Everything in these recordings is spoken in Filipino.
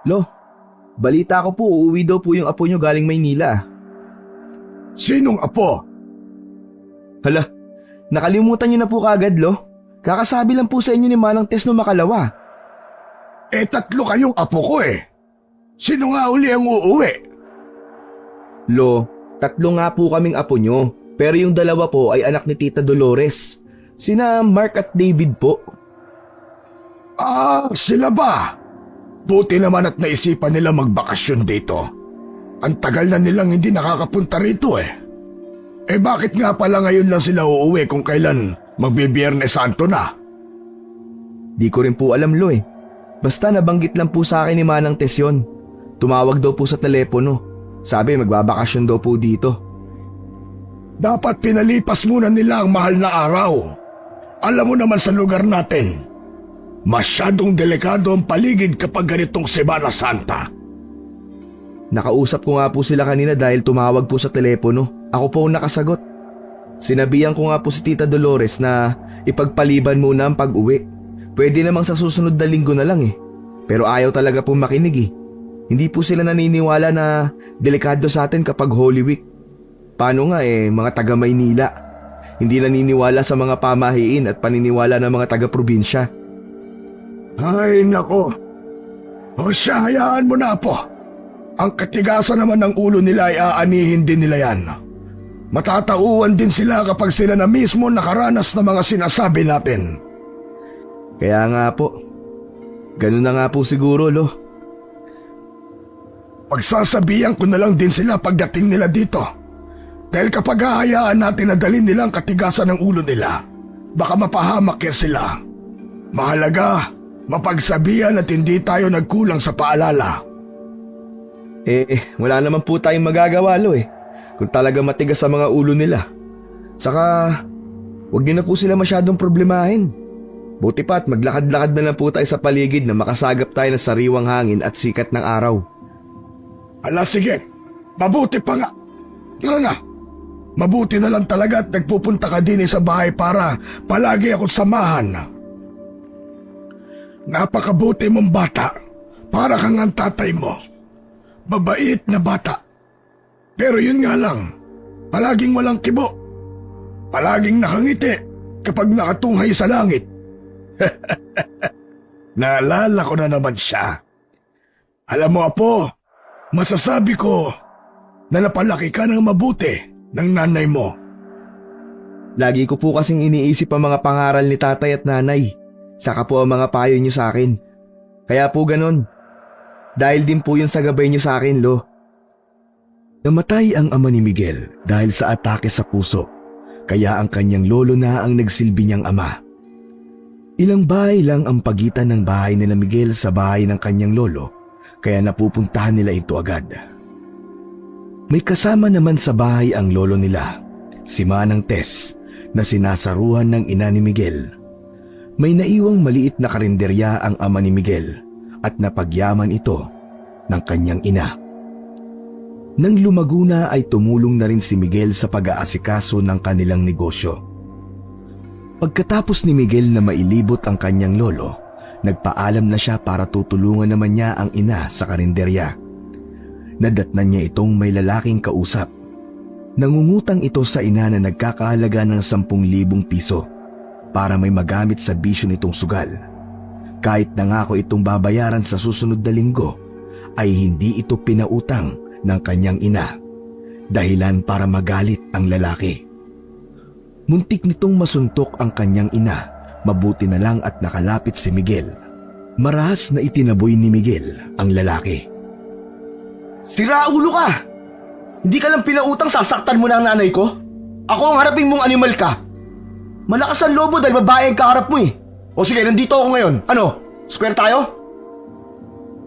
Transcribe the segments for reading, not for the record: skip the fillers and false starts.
Lo, balita ko po uuwi daw po yung apo nyo galing Maynila. Sinong apo? Hala, nakalimutan nyo na po kagad, Lo. Kakasabi lang po sa inyo ni Manang Tess no makalawa. Tatlo kayong apo ko eh. Sino nga uli ang uuwi? Lo, tatlo nga po kaming apo nyo, pero yung dalawa po ay anak ni Tita Dolores. Sina Mark at David po. Sila ba? Buti naman at naisipan nila magbakasyon dito. Ang tagal na nilang hindi nakakapunta rito eh. Bakit nga pala ngayon lang sila uuwi kung kailan magbibiyernes Santo na? Di ko rin po alam, Lo eh. Basta nabanggit lang po sa akin ni Manang Tess yun. Tumawag daw po sa telepono. Sabi magbabakasyon daw po dito. Dapat pinalipas muna nila ang mahal na araw. Alam mo naman sa lugar natin, masyadong delikado ang paligid kapag ganitong Semana Santa. Nakausap ko nga po sila kanina dahil tumawag po sa telepono. Ako po ang nakasagot. Sinabihan ko nga po si Tita Dolores na ipagpaliban muna ang pag-uwi. Pwede namang sa susunod na linggo na lang eh. Pero ayaw talaga po makinig eh. Hindi po sila naniniwala na delikado sa atin kapag Holy Week. Paano nga mga taga Maynila. Hindi naniniwala sa mga pamahiin at paniniwala ng mga taga-probinsya. Ay nako. O siya, hayaan mo na po. Ang katigasan naman ng ulo nila ay aanihin din nila yan. Matatauan din sila kapag sila na mismo nakaranas ng mga sinasabi natin. Kaya nga po. Ganun na nga po siguro, Lo. Pagsasabihan ko na lang din sila pagdating nila dito. Dahil kapag hahayaan natin na dalhin nila ang katigasan ng ulo nila, baka mapahamak yan sila. Mahalaga, mapagsabihan at hindi tayo nagkulang sa paalala. Wala naman po tayong magagawa, Lo eh. Kung talaga matigas sa mga ulo nila. Saka, huwag niyo na po sila masyadong problemahin. Buti pa at maglakad-lakad na lang po tayo sa paligid na makasagap tayo ng sariwang hangin at sikat ng araw. Ala sige, mabuti pa nga. Tara na. Mabuti na lang talaga at nagpupunta ka din sa bahay para palagi akong samahan. Napakabuti mong bata. Para kang ang tatay mo. Mabait na bata. Pero yun nga lang, palaging walang kibo. Palaging nakangiti kapag nakatunghay sa langit. Naalala ko na naman siya. Alam mo apo, masasabi ko na napalaki ka ng mabuti ng nanay mo. Lagi ko po kasing iniisip ang mga pangaral ni tatay at nanay. Saka po ang mga payo niyo sa akin. Kaya po ganon. Dahil din po yun sa gabay niyo sa akin, Lo. Namatay ang ama ni Miguel dahil sa atake sa puso. Kaya ang kanyang lolo na ang nagsilbi niyang ama. Ilang bahay lang ang pagitan ng bahay nila Miguel sa bahay ng kanyang lolo. Kaya napupuntahan nila ito agad. May kasama naman sa bahay ang lolo nila, si Manang Tess, na sinasaruhan ng ina ni Miguel. May naiwang maliit na karinderya ang ama ni Miguel at napagyaman ito ng kanyang ina. Nang lumago na ay tumulong na rin si Miguel sa pag-aasikaso ng kanilang negosyo. Pagkatapos ni Miguel na mailibot ang kanyang lolo, nagpaalam na siya para tutulungan naman niya ang ina sa karinderya. Nadatnan niya itong may lalaking kausap. Nangungutang ito sa ina na nagkakahalaga ng 10,000 piso para may magamit sa bisyo nitong sugal. Kahit nangako itong babayaran sa susunod na linggo, ay hindi ito pinautang ng kanyang ina. Dahilan para magalit ang lalaki. Muntik nitong masuntok ang kanyang ina, mabuti na lang at nakalapit si Miguel. Marahas na itinaboy ni Miguel ang lalaki. Sira ulo ka! Hindi ka lang pinautang, sasaktan mo na ang nanay ko? Ako ang harapin mong animal ka! Malakas ang loob mo dahil babae ang kaharap mo eh. O sige, nandito ako ngayon. Ano? Square tayo?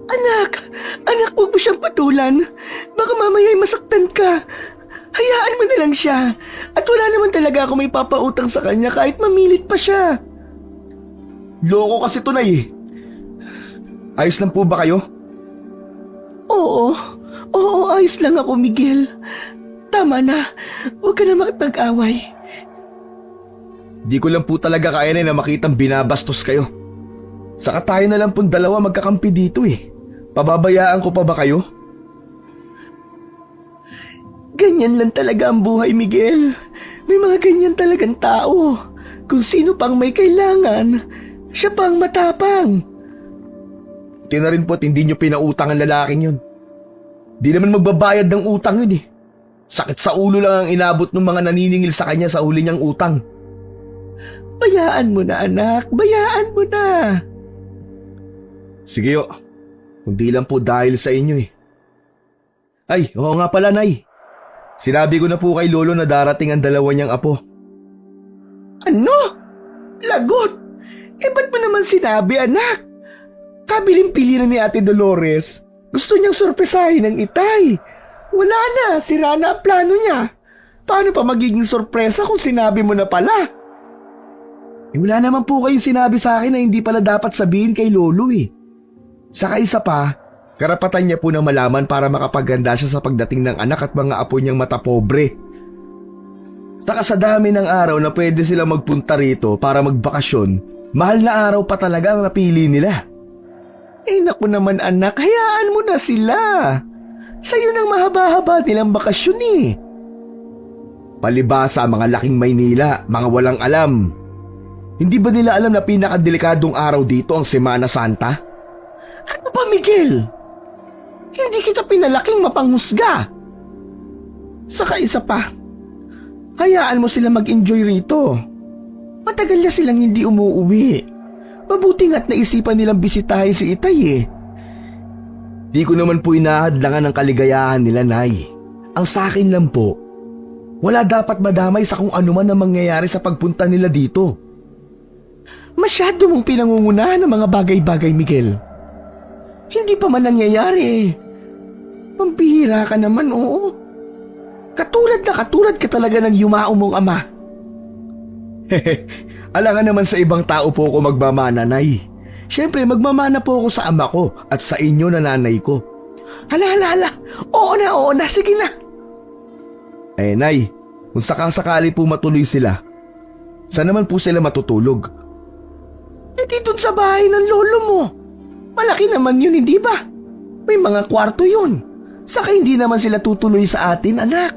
Anak, huwag mo siyang patulan. Baka mamaya ay masaktan ka. Hayaan mo na lang siya. At wala naman talaga ako may papautang sa kanya kahit mamilit pa siya. Loko kasi tunay eh. Ayos lang po ba kayo? Oo, ayos lang ako, Miguel. Tama na, huwag ka na makipag-away. Di ko lang po talaga kaya na makitang binabastos kayo. Saka tayo na lang pong dalawa magkakampi dito eh. Pababayaan ko pa ba kayo? Ganyan lang talaga ang buhay, Miguel. May mga ganyan talagang tao. Kung sino pang may kailangan, siya pang matapang. Buti na rin po at hindi nyo pinautang ang lalaking yun. Di naman magbabayad ng utang yun eh. Sakit sa ulo lang ang inabot ng mga naniningil sa kanya sa huli niyang utang. Bayaan mo na, anak. Bayaan mo na. Sige o, kundi lang po dahil sa inyo eh. Ay, oo nga pala, Nay. Sinabi ko na po kay Lolo na darating ang dalawa niyang apo. Ano? Lagot? Ba't mo naman sinabi, anak? Kabiling-pili na ni Ate Dolores. Gusto niyang sorpresahin ng itay. Wala na, sira na ang plano niya. Paano pa magiging sorpresa kung sinabi mo na pala? Wala naman po kayong sinabi sa akin na hindi pala dapat sabihin kay Lolo eh. Saka isa pa, karapatan niya po na malaman para makapaganda siya sa pagdating ng anak at mga apo niyang matapobre. Saka sa dami ng araw na pwede sila magpunta rito para magbakasyon, mahal na araw pa talaga ang napili nila. Naku naman, anak, hayaan mo na sila. Sa'yo nang mahaba-haba nilang bakasyon eh. Palibasa ang mga laking Maynila, mga walang alam. Hindi ba nila alam na pinakadelikadong araw dito ang Semana Santa? Ano ba, Miguel? Hindi kita pinalaking mapanghusga. Saka isa pa, hayaan mo sila mag-enjoy rito. Matagal na silang hindi umuuwi. Mabuti nga't naisipan nilang bisitahin si Itay eh. Di ko naman po inahadlangan ng kaligayahan nila, Nay. Ang sa akin lang po, wala dapat madamay sa kung ano man ang mangyayari sa pagpunta nila dito. Masyado mong pinangungunahan ng mga bagay-bagay, Miguel. Hindi pa man nangyayari. Pampihira ka naman, oo. Katulad ka talaga ng yumao mong ama. Alangan naman sa ibang tao po ako magmamana, Nay. Siyempre, magmamana po ako sa ama ko at sa inyo na nanay ko. Hala. Oo na, sige na. Nay, kung sakasakali po matuloy sila, saan naman po sila matutulog? Di dun sa bahay ng lolo mo. Malaki naman yun, hindi ba? May mga kwarto yun. Saka hindi naman sila tutuloy sa atin, anak.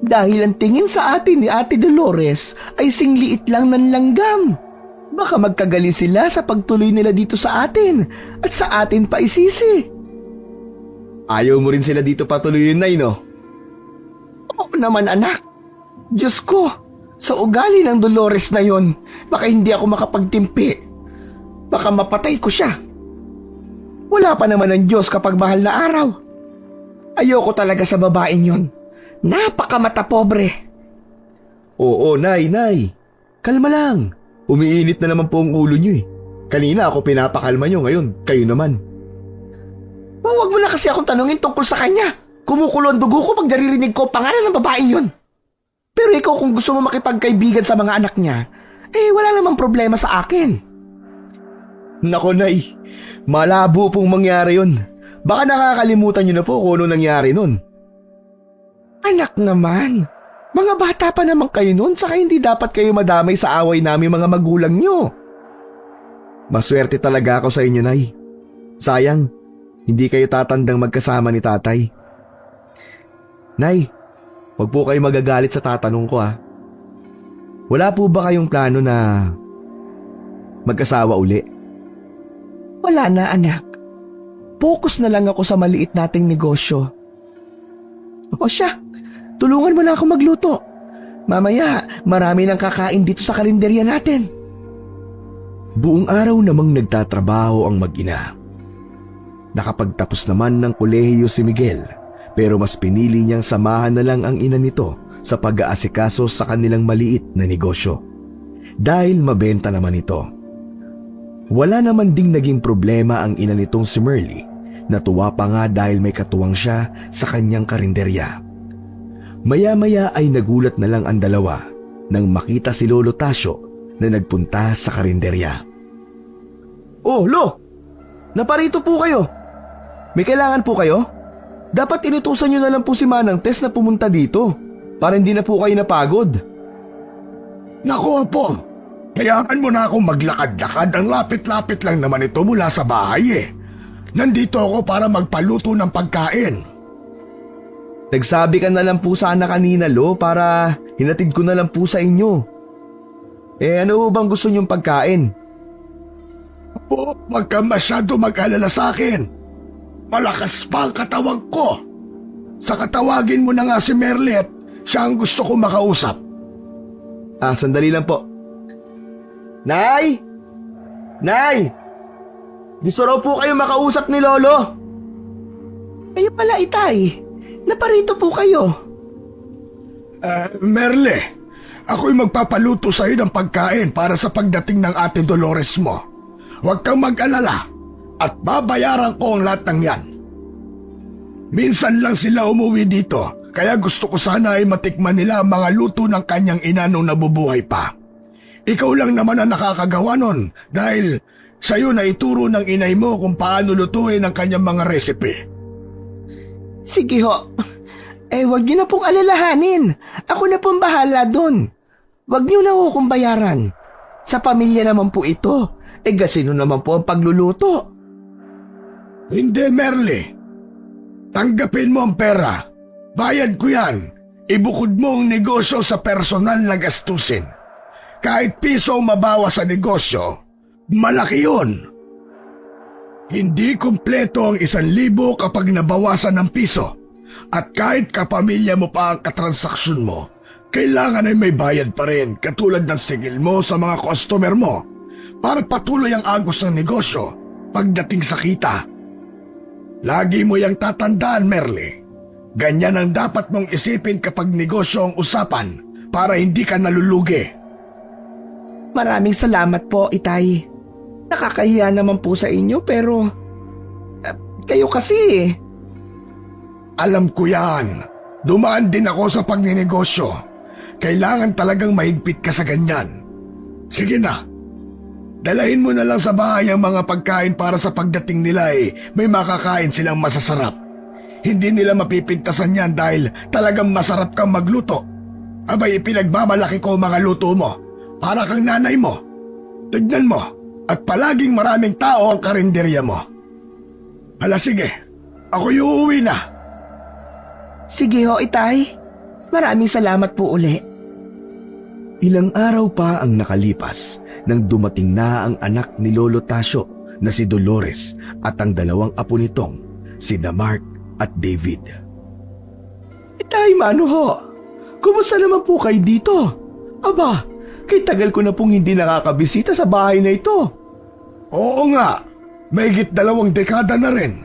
Dahil ang tingin sa atin ni Ate Dolores ay singliit lang ng langgam. Baka magkagali sila sa pagtuloy nila dito sa atin at sa atin pa isisi. Ayaw mo rin sila dito patuloyin, Nay, no? Oo naman, anak. Diyos ko, sa ugali ng Dolores na yon, baka hindi ako makapagtimpi. Baka mapatay ko siya. Wala pa naman ang Diyos kapag mahal na araw. Ayoko talaga sa babaeng yon. Napakamata pobre. Oo, Nay. Kalma lang. Umiinit na naman po ang ulo niyo eh. Kanina ako pinapakalma niyo, ngayon kayo naman. Huwag mo na kasi akong tanungin tungkol sa kanya. Kumukulo ang dugo ko pag naririnig ko ang pangalan ng babaeng yon. Pero ikaw kung gusto mo makipagkaibigan sa mga anak niya, wala namang problema sa akin. Nako, Nay. Malabo pong mangyari yun. Baka nakakalimutan niyo na po kung ano nangyari nun. Anak naman, mga bata pa naman kayo nun, saka hindi dapat kayo madamay sa away namin mga magulang nyo. Maswerte talaga ako sa inyo, Nay. Sayang, hindi kayo tatandang magkasama ni Tatay. Nay, huwag po kayo magagalit sa tatanong ko ha. Wala po ba kayong plano na magkasawa uli? Wala na, anak. Focus na lang ako sa maliit nating negosyo. O siya, tulungan mo na ako magluto. Mamaya, marami nang kakain dito sa karinderya natin. Buong araw namang nagtatrabaho ang mag-ina. Nakapagtapos naman ng kolehiyo si Miguel, pero mas pinili niyang samahan na lang ang ina nito sa pag-aasikaso sa kanilang maliit na negosyo. Dahil mabenta naman ito. Wala naman ding naging problema ang ina nitong si Merly. Natuwa pa nga dahil may katuwang siya sa kanyang karinderya. Maya-maya ay nagulat na lang ang dalawa nang makita si Lolo Tasio na nagpunta sa karinderya. Oh, Lo! Naparito po kayo. May kailangan po kayo? Dapat inutusan nyo na lang po si Manang Tess na pumunta dito para hindi na po kayo napagod. Naku, Apo. Kayaan mo na akong maglakad-lakad. Ang lapit-lapit lang naman ito mula sa bahay eh. Nandito ako para magpaluto ng pagkain. Nagsabi ka na lang po sana kanina, Lo, para hinatid ko na lang po sa inyo. Ano bang gusto niyong pagkain? Apo, wag ka masyado mag-alala sa akin. Malakas pa ang katawan ko. Saka tawagin mo na nga si Merle at siya ang gusto ko makausap. Sandali lang po. Nay! Nay! Gusto raw po kayo makausap ni Lolo. Kayo pala, Itay. Naparito po kayo. Merle, ako'y magpapaluto sa iyo ng pagkain para sa pagdating ng Ate Dolores mo. Huwag kang mag-alala at babayaran ko ang lahat ng yan. Minsan lang sila umuwi dito, kaya gusto ko sana ay matikman nila ang mga luto ng kanyang ina nung nabubuhay pa. Ikaw lang naman ang nakakagawa nun dahil sa'yo na ituro ng inay mo kung paano lutuin ang kanyang mga recipe. Sige ho. Wag niyo na pong alalahanin. Ako na pong bahala doon. Wag niyo na ho kong bayaran. Sa pamilya naman po ito. Gasino naman po ang pagluluto. Hindi, Merle. Tanggapin mo ang pera. Bayad ko yan. Ibukod mo ang negosyo sa personal na gastusin. Kahit piso mabawa sa negosyo, malaki yun. Hindi kumpleto ang 1,000 kapag nabawasan ng piso. At kahit kapamilya mo pa ang katransaksyon mo, kailangan ay may bayad pa rin katulad ng sigil mo sa mga customer mo para patuloy ang agos ng negosyo pagdating sa kita. Lagi mo yang tatandaan, Merle. Ganyan ang dapat mong isipin kapag negosyo ang usapan para hindi ka nalulugi. Maraming salamat po, Itay. Nakakahiya naman po sa inyo pero kayo kasi. Alam ko yan. Dumaan din ako sa pagninegosyo. Kailangan talagang mahigpit ka sa ganyan. Sige na. Dalahin mo na lang sa bahay ang mga pagkain para sa pagdating nila may makakain silang masasarap. Hindi nila mapipintasan yan dahil talagang masarap kang magluto. Abay, pinagmamalaki ko ang mga luto mo. Para kang nanay mo. Tignan mo. At palaging maraming tao ang karinderya mo. Hala sige, ako'y uuwi na. Sige ho, Itay. Maraming salamat po uli. Ilang araw pa ang nakalipas nang dumating na ang anak ni Lolo Tasio na si Dolores at ang 2 apo nitong sina Mark at David. Itay, mano ho? Kumusta naman po kayo dito? Aba, kay tagal ko na pong hindi nakakabisita sa bahay na ito. Oo nga, mahigit 2 dekada na rin.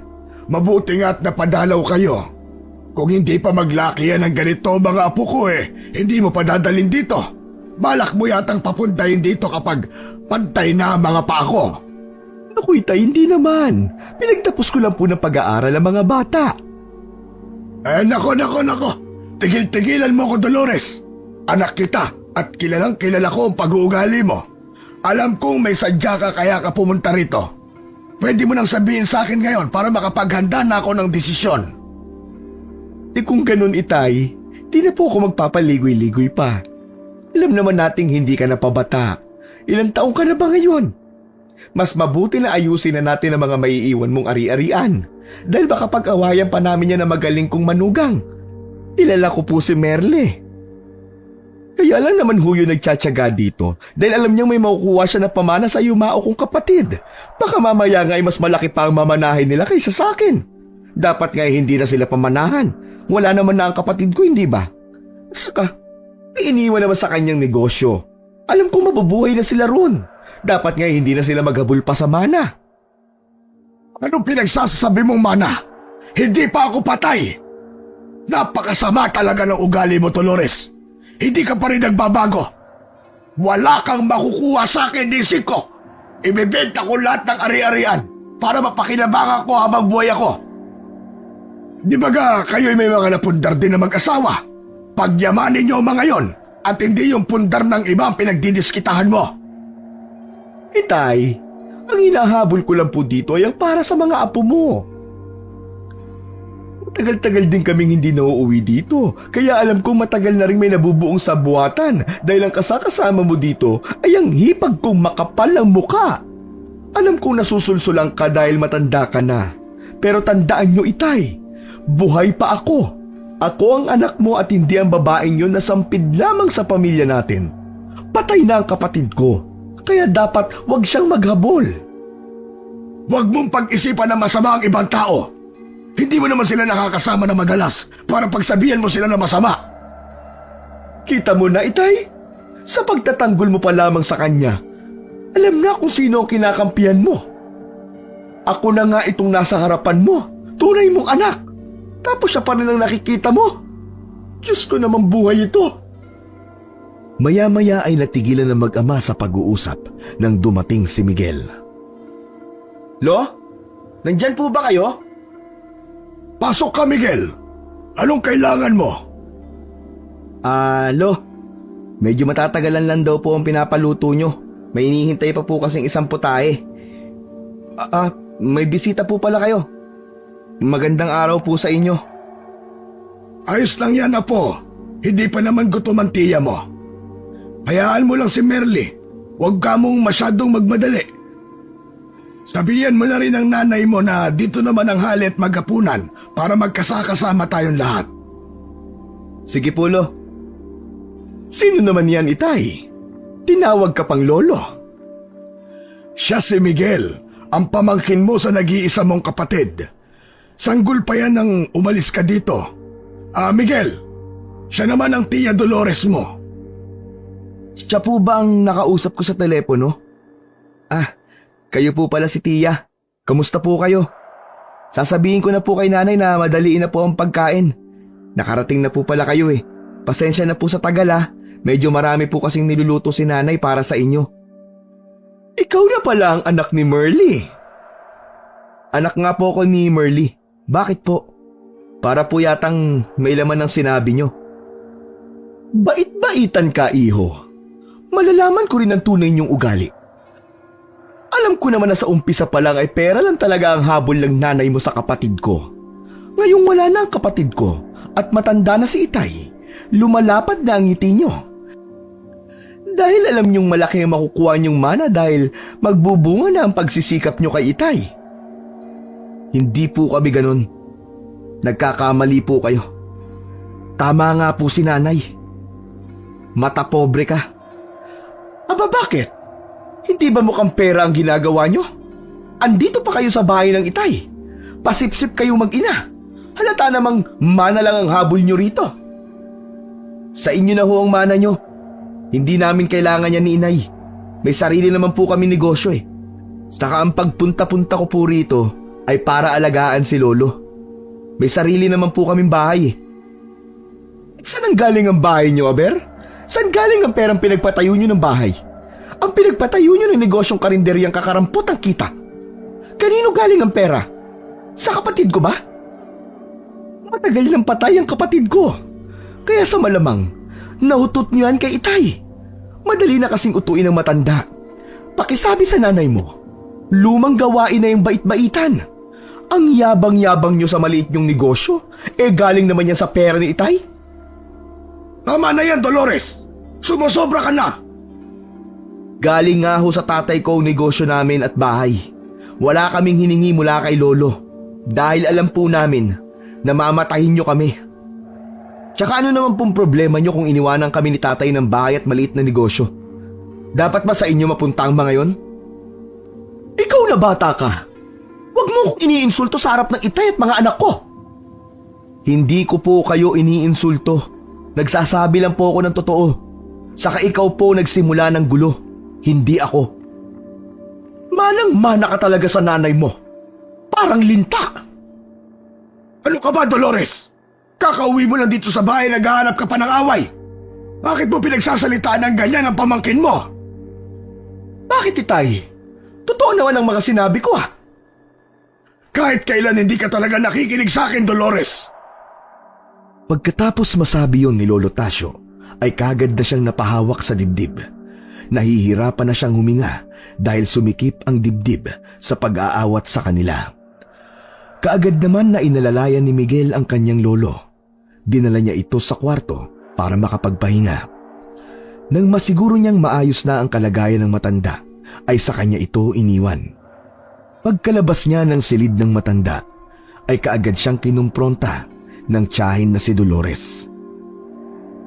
Mabuti nga at napadalaw kayo. Kung hindi pa maglakihan ng ganito mga apo ko hindi mo pa dadalhin dito. Balak mo yatang papuntahin dito kapag pantay na ang mga pa ako. Naku, Itay, hindi naman. Pinagtapos ko lang po ng pag-aaral ang mga bata. Nako. Tigil-tigilan mo ko, Dolores. Anak kita at kilalang kilala ko ang pag-uugali mo. Alam kong may sadya ka kaya ka pumunta rito. Pwede mo nang sabihin sa akin ngayon para makapaghanda na ako ng desisyon. Kung ganun, Itay, di na po ako magpapaligoy-ligoy pa. Alam naman nating hindi ka na pabata. Ilang taong ka na ba ngayon? Mas mabuti na ayusin na natin ang mga maiiwan mong ari-arian. Dahil baka pag-awayan pa namin yan na magaling kong manugang. Kilala ko po si Merle. Kaya lang naman huyo nagtsatsaga dito dahil alam niyang may makukuha siya na pamana sa yumao kong kapatid. Baka mamaya nga ay mas malaki pa ang mamanahin nila kaysa sa akin. Dapat nga hindi na sila pamanahan. Wala naman na ang kapatid ko, hindi ba? Saka, iniwan naman sa kanyang negosyo. Alam kong mabubuhay na sila roon. Dapat nga hindi na sila maghabol pa sa mana. Anong pinagsasabi mong mana? Hindi pa ako patay. Napakasama talaga ng ugali mo, Dolores. Hindi ka pa rin nagbabago. Wala kang makukuha sa akin, isip ko. Ibebenta ko lahat ng ari-arian para mapakinabangan ko habang buhay ako. Di ba kayo'y may mga napundar din na mag-asawa? Pagyamanin niyo mga yon at hindi yung pundar ng iba ang pinagdidiskitahan mo. Itay, ang hinahabol ko lang po dito ay ang para sa mga apo mo. Tagal-tagal din kaming hindi nauuwi dito, kaya alam kong matagal na rin may nabubuong sabuatan dahil ang kasakasama mo dito ay ang hipag kong makapal ang muka. Alam kong nasusulsulang ka dahil matanda ka na. Pero tandaan nyo, Itay, buhay pa ako. Ako ang anak mo at hindi ang babaeng yun na sampid lamang sa pamilya natin. Patay na ang kapatid ko, kaya dapat wag siyang maghabol. Huwag mong pag-isipan na masama ang ibang tao. Hindi mo naman sila nakakasama na madalas para pagsabihan mo sila na masama. Kita mo na, Itay? Sa pagtatanggol mo pa lamang sa kanya, alam na kung sino ang kinakampihan mo. Ako na nga itong nasa harapan mo, tunay mong anak. Tapos siya pa rin ang nakikita mo. Diyos ko naman buhay ito. Maya-maya ay natigilan ng mag-ama sa pag-uusap nang dumating si Miguel. Lo? Nandyan po ba kayo? Pasok ka, Miguel. Anong kailangan mo? Lo. Medyo matatagalan lang daw po ang pinapaluto nyo. May inihintay pa po kasing isang putahe. May bisita po pala kayo. Magandang araw po sa inyo. Ayos lang yan, Apo. Hindi pa naman gutom ang tiya mo. Hayaan mo lang si Merly. Huwag ka mong masyadong magmadali. Sabihan mo na rin ang nanay mo na dito naman ang hali at maghapunan para magkasakasama tayong lahat. Sige po, Lo. Sino naman yan, Itay? Tinawag ka pang lolo. Siya si Miguel, ang pamangkin mo sa nag-iisa mong kapatid. Sanggol pa yan nang umalis ka dito. Miguel, siya naman ang tiya Dolores mo. Siya po ba ang nakausap ko sa telepono? Kayo po pala si Tia. Kamusta po kayo? Sasabihin ko na po kay nanay na madaliin na po ang pagkain. Nakarating na po pala kayo eh. Pasensya na po sa tagal ah. Medyo marami po kasing niluluto si nanay para sa inyo. Ikaw na pala ang anak ni Merly. Anak nga po ako ni Merly. Bakit po? Para po yatang may laman ng sinabi nyo. Bait-baitan ka, iho. Malalaman ko rin ang tunay niyong ugali. Alam ko naman na sa umpisa pa lang ay pera lang talaga ang habol ng nanay mo sa kapatid ko. Ngayong wala na ang kapatid ko at matanda na si Itay, lumalapad na ang ngiti nyo. Dahil alam niyong malaki ang makukuha niyong mana dahil magbubunga na ang pagsisikap niyo kay Itay. Hindi po kami ganun. Nagkakamali po kayo. Tama nga po si nanay. Mata pobre ka. Aba bakit? Hindi ba mukhang pera ang ginagawa niyo? Andito pa kayo sa bahay ng Itay. Pasipsip kayo mag-ina. Halata namang mana lang ang habol niyo rito. Sa inyo na ho ang mana niyo. Hindi namin kailangan yan ni Inay. May sarili naman po kami negosyo eh. Saka ang pagpunta-punta ko po rito ay para alagaan si Lolo. May sarili naman po kaming bahay eh. Saan ang galing ang bahay niyo, Aber? Saan galing ang perang pinagpatayo niyo ng bahay? Ang pinagpatayo niyo ng negosyong karinderyang kakarampot ang kita. Kanino galing ang pera? Sa kapatid ko ba? Matagal nang patay ang kapatid ko. Kaya sa malamang, nahutot niyo yan kay Itay. Madali na kasing utuin ng matanda. Pakisabi sa nanay mo, lumang gawain na yung bait-baitan. Ang yabang-yabang niyo sa maliit niyong negosyo, galing naman yan sa pera ni Itay. Tama na yan, Dolores. Sumusobra ka na. Galing nga ho sa tatay ko ang negosyo namin at bahay. Wala kaming hiningi mula kay Lolo. Dahil alam po namin na mamatahin niyo kami. Tsaka ano naman pong problema niyo kung iniwanan kami ni tatay ng bahay at maliit na negosyo? Dapat ba sa inyo mapunta ang mga yon? Ikaw na bata ka. Huwag mo kong iniinsulto sa harap ng Itay at mga anak ko. Hindi ko po kayo iniinsulto. Nagsasabi lang po ako ng totoo. Saka ikaw po nagsimula ng gulo. Hindi ako. Manang-mana ka talaga sa nanay mo. Parang linta. Ano ka ba, Dolores? Kakauwi mo lang dito sa bahay, naghahanap ka pa ng away. Bakit mo pinagsasalitaan ng ganyan ang pamangkin mo? Bakit, Itay? Totoo naman ang mga sinabi ko ah. Kahit kailan hindi ka talaga nakikinig sa akin, Dolores. Pagkatapos masabi yon ni Lolo Tasio, ay kagad na siyang napahawak sa dibdib. Nahihirapan na siyang huminga dahil sumikip ang dibdib sa pag-aawat sa kanila. Kaagad naman na inalalayan ni Miguel ang kanyang lolo. Dinala niya ito sa kwarto para makapagpahinga. Nang masiguro niyang maayos na ang kalagayan ng matanda, ay sa kanya ito iniwan. Pagkalabas niya ng silid ng matanda, ay kaagad siyang kinumpronta ng tiyahin na si Dolores.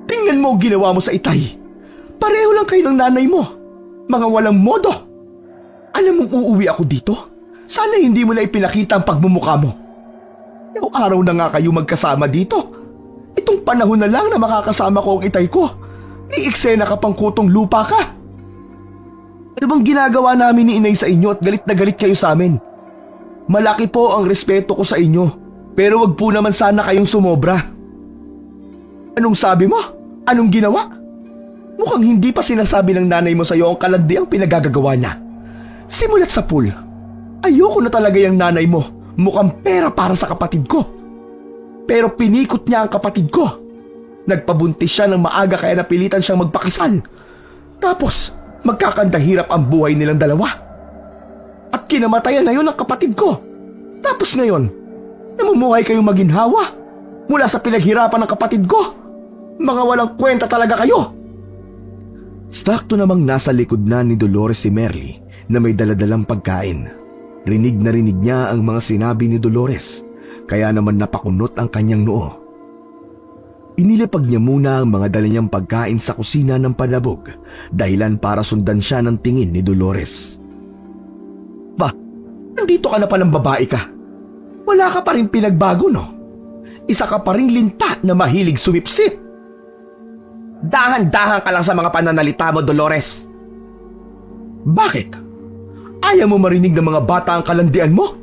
Tingnan mo ang ginawa mo sa itay. Pareho lang kayo ng nanay mo. Mga walang modo. Alam mong uuwi ako dito? Sana hindi mo na ipinakita ang pagmumukha mo. Ilang araw na nga kayo magkasama dito. Itong panahon na lang na makakasama ko ang itay ko. May eksena ka pang kutong lupa ka. Ano bang ginagawa namin ni inay sa inyo at galit na galit kayo sa amin? Malaki po ang respeto ko sa inyo, pero wag po naman sana kayong sumobra. Anong sabi mo? Anong ginawa? Mukhang hindi pa sinasabi ng nanay mo sa iyo ang kalandi ang pinagagagawa niya. Simulat sa pool, ayoko na talaga yung nanay mo. Mukhang pera para sa kapatid ko. Pero pinikot niya ang kapatid ko. Nagpabuntis siya ng maaga kaya napilitan siyang magpakasal. Tapos, magkakandahirap ang buhay nilang dalawa. At kinamatayan na yun ang kapatid ko. Tapos ngayon, namumuhay kayong maginhawa mula sa pinaghirapan ng kapatid ko. Mga walang kwenta talaga kayo. Sakto namang nasa likod na ni Dolores si Merly na may daladalang pagkain. Rinig na rinig niya ang mga sinabi ni Dolores, kaya naman napakunot ang kanyang noo. Inilapag niya muna ang mga dala niyang pagkain sa kusina ng palabog, dahilan para sundan siya ng tingin ni Dolores. Ba, nandito ka na palang babae ka. Wala ka pa rin pinagbago, no? Isa ka pa rin linta na mahilig sumipsip. Dahan-dahan ka lang sa mga pananalita mo, Dolores. Bakit? Ayaw mo marinig ng mga bata ang kalandian mo?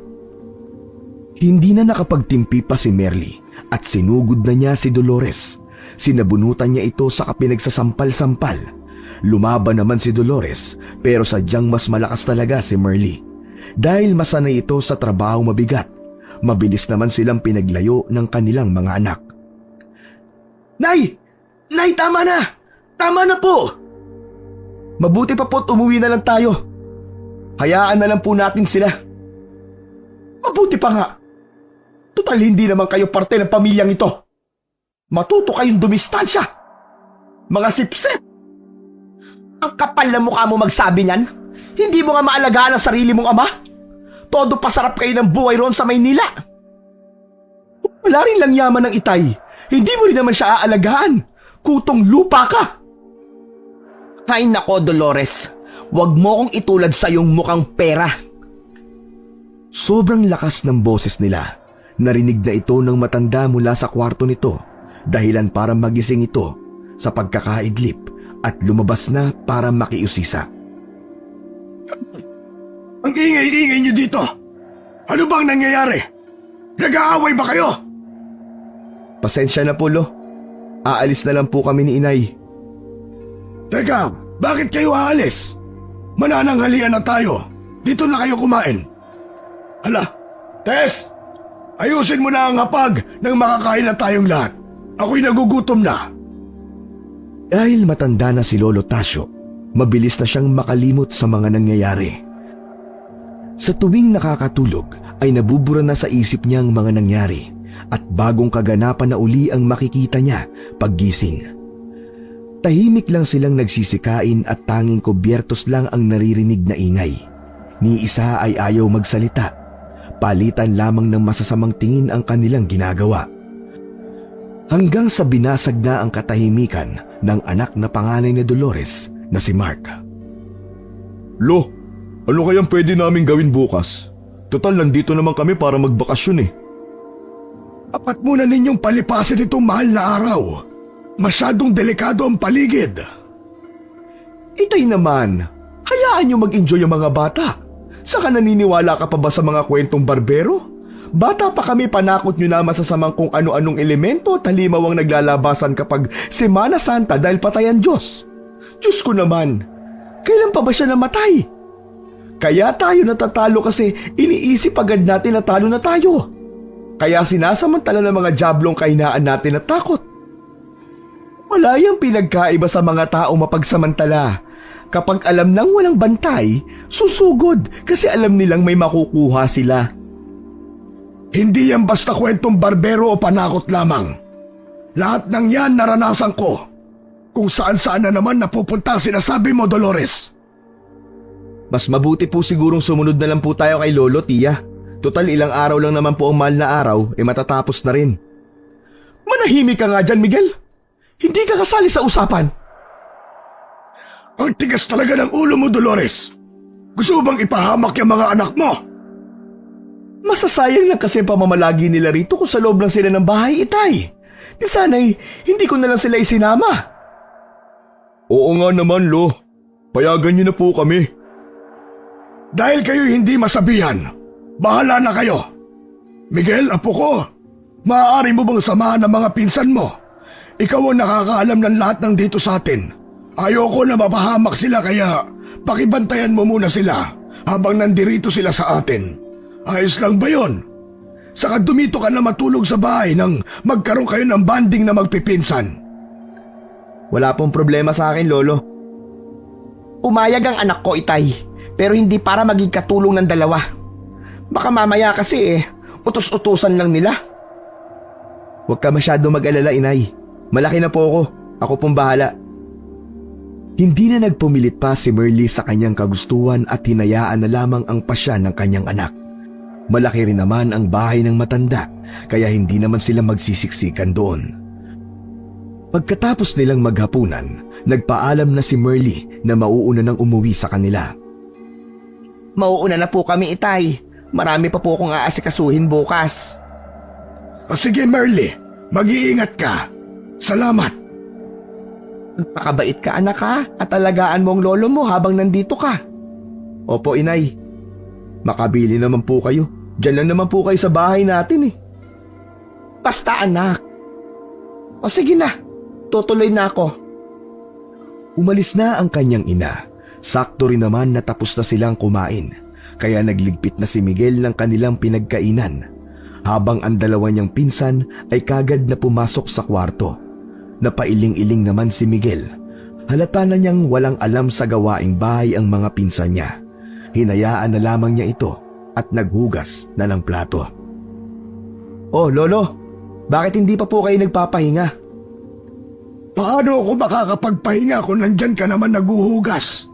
Hindi na nakapagtimpi pa si Merly at sinugod na niya si Dolores. Sinabunutan niya ito sa kapinagsasampal-sampal. Lumaban naman si Dolores pero sadyang mas malakas talaga si Merly. Dahil masanay ito sa trabaho mabigat, mabilis naman silang pinaglayo ng kanilang mga anak. Nay! Nay, tama na! Tama na po! Mabuti pa po't umuwi na lang tayo. Hayaan na lang po natin sila. Mabuti pa nga. Tutal hindi naman kayo parte ng pamilyang ito. Matuto kayong dumistansya. Mga sipsip. Ang kapal na mukha mo magsabi niyan. Hindi mo nga maalagaan ang sarili mong ama. Todo pasarap kayo ng buhay roon sa Maynila. Wala rin lang yaman ng itay. Hindi mo rin naman siya aalagaan. Kutong lupa ka. Hay nako, Dolores. Huwag mo kong itulad sa iyong mukhang pera. Sobrang lakas ng boses nila. Narinig na ito ng matanda mula sa kwarto nito, dahilan para magising ito sa pagkakaidlip at lumabas na para makiusisa. Ang ingay-ingay niyo dito. Ano bang nangyayari? Nag-aaway ba kayo? Pasensya na po, Lo. Aalis na lang po kami ni inay. Teka, bakit kayo aalis? Manananghalian na tayo. Dito na kayo kumain. Hala, Tess! Ayusin mo na ang hapag nang makakain na tayong lahat. Ako'y nagugutom na. Dahil matanda na si Lolo Tasio, mabilis na siyang makalimot sa mga nangyayari. Sa tuwing nakakatulog ay nabubura na sa isip niya ang mga nangyari at bagong kaganapan na uli ang makikita niya paggising. Tahimik lang silang nagsisikain at tanging kubyertos lang ang naririnig na ingay. Ni isa ay ayaw magsalita. Palitan lamang ng masasamang tingin ang kanilang ginagawa. Hanggang sa binasag na ang katahimikan ng anak na panganay ni Dolores na si Mark. Lo, ano kayang pwede namin gawin bukas? Total, nandito naman kami para magbakasyon eh. Apat muna ninyong palipasin itong mahal na araw. Masyadong delikado ang paligid. Itay naman, hayaan nyo mag-enjoy ang mga bata. Saka naniniwala ka pa ba sa mga kwentong barbero? Bata pa kami, panakot nyo na masasamang kung ano-anong elemento at halimaw ang naglalabasan kapag Semana Santa dahil patayan Diyos. Diyos ko naman, kailan pa ba siya namatay? Kaya tayo natatalo kasi iniisip agad natin na talo na tayo. Kaya sinasamantala ng mga diablong kahinaan natin at takot. Wala yung pinagkaiba sa mga tao mapagsamantala. Kapag alam nang walang bantay, susugod kasi alam nilang may makukuha sila. Hindi yan basta kwentong barbero o panakot lamang. Lahat ng yan naranasan ko. Kung saan-saan na naman napupunta sinasabi mo, Dolores. Mas mabuti po sigurong sumunod na lang po tayo kay Lolo, Tiya. Total ilang araw lang naman po ang mahal na araw, matatapos na rin. Manahimik ka nga dyan, Miguel. Hindi ka kasali sa usapan. Ang tigas talaga ng ulo mo, Dolores. Gusto mo bang ipahamak yung mga anak mo? Masasayang lang kasi ang pamamalagi nila rito kung sa loob lang sila ng bahay, Itay. Di sana'y hindi ko na lang sila isinama. Oo nga naman, Lo. Payagan niyo na po kami. Dahil kayo hindi masabihan, bahala na kayo. Miguel, apo ko, maaari mo bang samahan ng mga pinsan mo? Ikaw ang nakakaalam ng lahat ng dito sa atin. Ayoko na mapahamak sila kaya pakibantayan mo muna sila habang nandirito sila sa atin. Ayos lang ba yon? Saka dumito ka na matulog sa bahay nang magkaroon kayo ng banding na magpipinsan. Wala pong problema sa akin, Lolo. Umayag ang anak ko, Itay, pero hindi para maging katulong ng dalawa. Baka mamaya kasi utos-utusan lang nila. Huwag ka masyado mag-alala, Inay. Malaki na po ako. Ako pong bahala. Hindi na nagpumilit pa si Merly sa kanyang kagustuhan at hinayaan na lamang ang pasya ng kanyang anak. Malaki rin naman ang bahay ng matanda, kaya hindi naman sila magsisiksikan doon. Pagkatapos nilang maghapunan, nagpaalam na si Merly na mauuna nang umuwi sa kanila. Mauuna na po kami, Itay. Marami pa po akong aasikasuhin bukas. Sige, Merly, mag-iingat ka. Salamat. Magpakabait ka, anak, ha? At alagaan mo ang lolo mo habang nandito ka. Opo, Inay. Makabili naman po kayo. Diyan lang naman po kayo sa bahay natin. Basta, anak. O sige na, tutuloy na ako. Umalis na ang kanyang ina. Sakto rin naman na tapos na silang kumain, kaya nagligpit na si Miguel ng kanilang pinagkainan, habang ang dalawa niyang pinsan ay kagad na pumasok sa kwarto. Napailing-iling naman si Miguel. Halata na niyang walang alam sa gawaing bahay ang mga pinsan niya. Hinayaan na lamang niya ito at naghugas na ng plato. Oh, Lolo, bakit hindi pa po kayo nagpapahinga? Paano ako makakapagpahinga kung nandyan ka naman naghuhugas?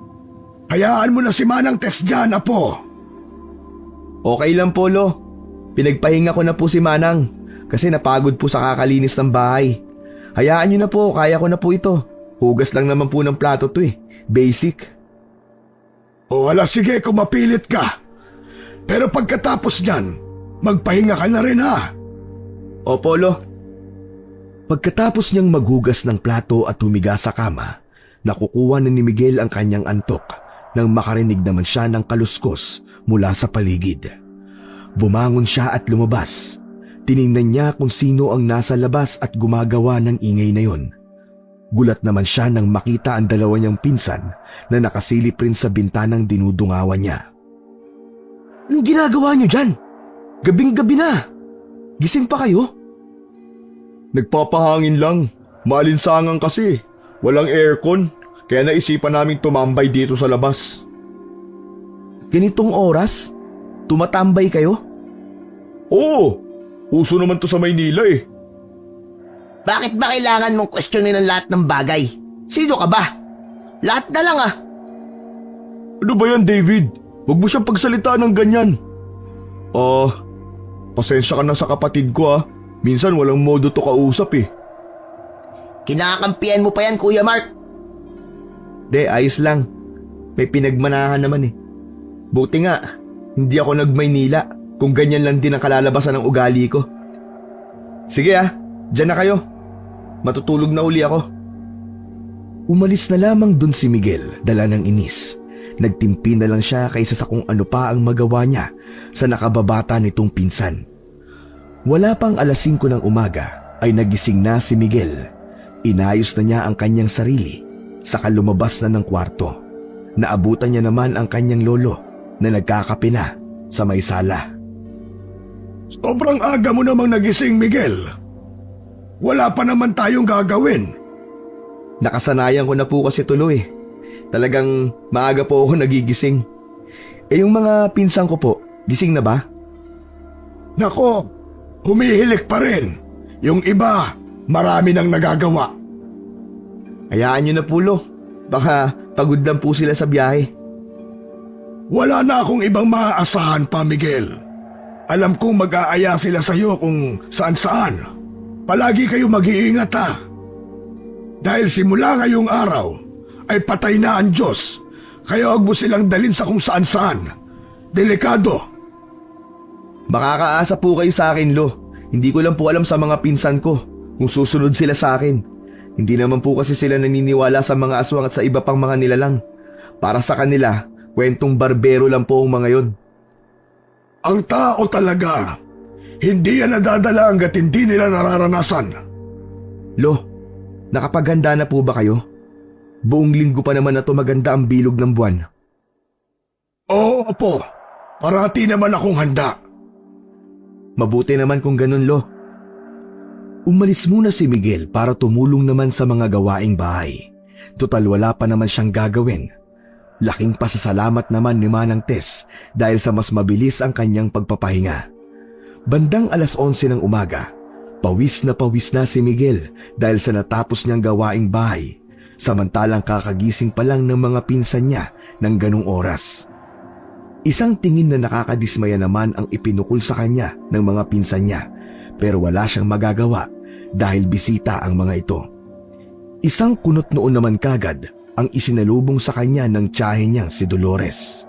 Hayaan mo na si Manang Tess dyan, apo. Okay lang po, Lo. Pinagpahinga ko na po si Manang kasi napagod po sa kakalinis ng bahay. Hayaan niyo na po, kaya ko na po ito. Hugas lang naman po ng plato to Basic. O wala, sige kung mapilit ka. Pero pagkatapos niyan, magpahinga ka na rin, ha? Opo, Lo. Pagkatapos niyang maghugas ng plato at humiga sa kama, nakukuha na ni Miguel ang kanyang antok nang makarinig naman siya ng kaluskos mula sa paligid. Bumangon siya at lumabas. Tiningnan niya kung sino ang nasa labas at gumagawa ng ingay na yon. Gulat naman siya nang makita ang dalawa niyang pinsan na nakasilip rin sa bintanang dinudungawan niya. Anong ginagawa niyo dyan? Gabing-gabi na. Gising pa kayo? Nagpapahangin lang. Maalinsangan kasi. Walang aircon. Kaya naisipan naming tumambay dito sa labas. Ganitong oras? Tumatambay kayo? Oo. Uso naman to sa Maynila Bakit ba kailangan mong questionin ang lahat ng bagay? Sino ka ba? Lahat na lang, Ano ba yan, David? Huwag mo siyang pagsalita ng ganyan. Pasensya ka na sa kapatid ko Minsan walang modo to kausap Kinakampihan mo pa yan, Kuya Mark. Ayos lang. May pinagmanahan naman Buti nga, hindi ako nag-Maynila kung ganyan lang din ang kalalabasan ng ugali ko. Sige dyan na kayo. Matutulog na uli ako. Umalis na lamang dun si Miguel, dala ng inis. Nagtimpi na lang siya kaysa sa kung ano pa ang magawa niya sa nakababata nitong pinsan. Wala pang 5:00 ng umaga ay nagising na si Miguel. Inayos na niya ang kanyang sarili, saka lumabas na ng kwarto. Naabutan niya naman ang kanyang lolo na nagkakape na sa may sala. Sobrang aga mo namang nagising, Miguel. Wala pa naman tayong gagawin. Nakasanayan ko na po kasi tuloy. Talagang maaga po ako nagigising. Yung mga pinsan ko po, gising na ba? Nako, humihilik pa rin. Yung iba, marami nang nagagawa. Hayaan nyo na po, Lo. Baka pagod lang po sila sa biyahe. Wala na akong ibang maaasahan pa, Miguel. Alam kong mag-aaya sila sa iyo kung saan-saan. Palagi kayo mag-iingat ha. Dahil simula ngayong araw ay patay na ang Diyos. Kaya huwag mo silang dalhin sa kung saan-saan. Delikado. Makakaasa po kayo sa akin, Lo. Hindi ko lang po alam sa mga pinsan ko kung susunod sila sa akin. Hindi naman po kasi sila naniniwala sa mga aswang at sa iba pang mga nilalang. Para sa kanila, kwentong barbero lang po ang mga yon. Ang tao talaga, hindi yan nadadala hanggat hindi nila nararanasan. Lo, nakapaghanda na po ba kayo? Buong linggo pa naman na to maganda ang bilog ng buwan. Oo po, parati naman akong handa. Mabuti naman kung ganun, Lo. Umalis muna si Miguel para tumulong naman sa mga gawaing bahay. Total wala pa naman siyang gagawin. Laking pasasalamat naman ni Manang Tess dahil sa mas mabilis ang kanyang pagpapahinga. Bandang 11:00 ng umaga, pawis na si Miguel dahil sa natapos niyang gawaing bahay, samantalang kakagising pa lang ng mga pinsan niya ng ganung oras. Isang tingin na nakakadismaya naman ang ipinukol sa kanya ng mga pinsan niya, pero wala siyang magagawa dahil bisita ang mga ito. Isang kunot noon naman kagad ang isinalubong sa kanya ng tiyahe niyang si Dolores.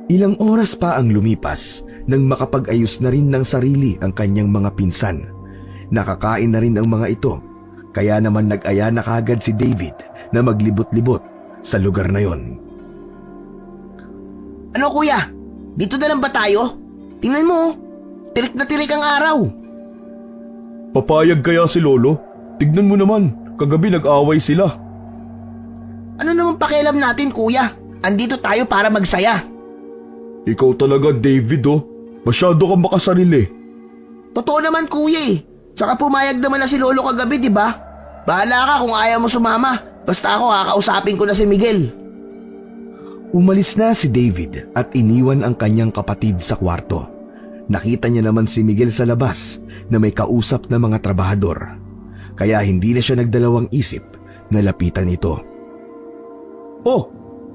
Ilang oras pa ang lumipas nang makapag-ayos na rin ng sarili ang kanyang mga pinsan. Nakakain na rin ang mga ito, kaya naman nag-aya na kagad si David na maglibot-libot sa lugar na yon. Ano kuya? Dito na lang ba tayo? Tingnan mo, tirik na tirik ang araw. Papayag kaya si Lolo? Tignan mo naman, kagabi nag-away sila. Ano naman pakialam natin kuya? Andito tayo para magsaya. Ikaw talaga, David, oh. Masyado kang makasarili. Totoo naman kuya eh. Tsaka pumayag naman na si Lolo kagabi, di ba? Bahala ka kung ayaw mo sumama. Basta ako kakausapin ko na si Miguel. Umalis na si David at iniwan ang kanyang kapatid sa kwarto. Nakita niya naman si Miguel sa labas na may kausap na mga trabahador. Kaya hindi na siya nagdalawang isip na lapitan ito. Oh,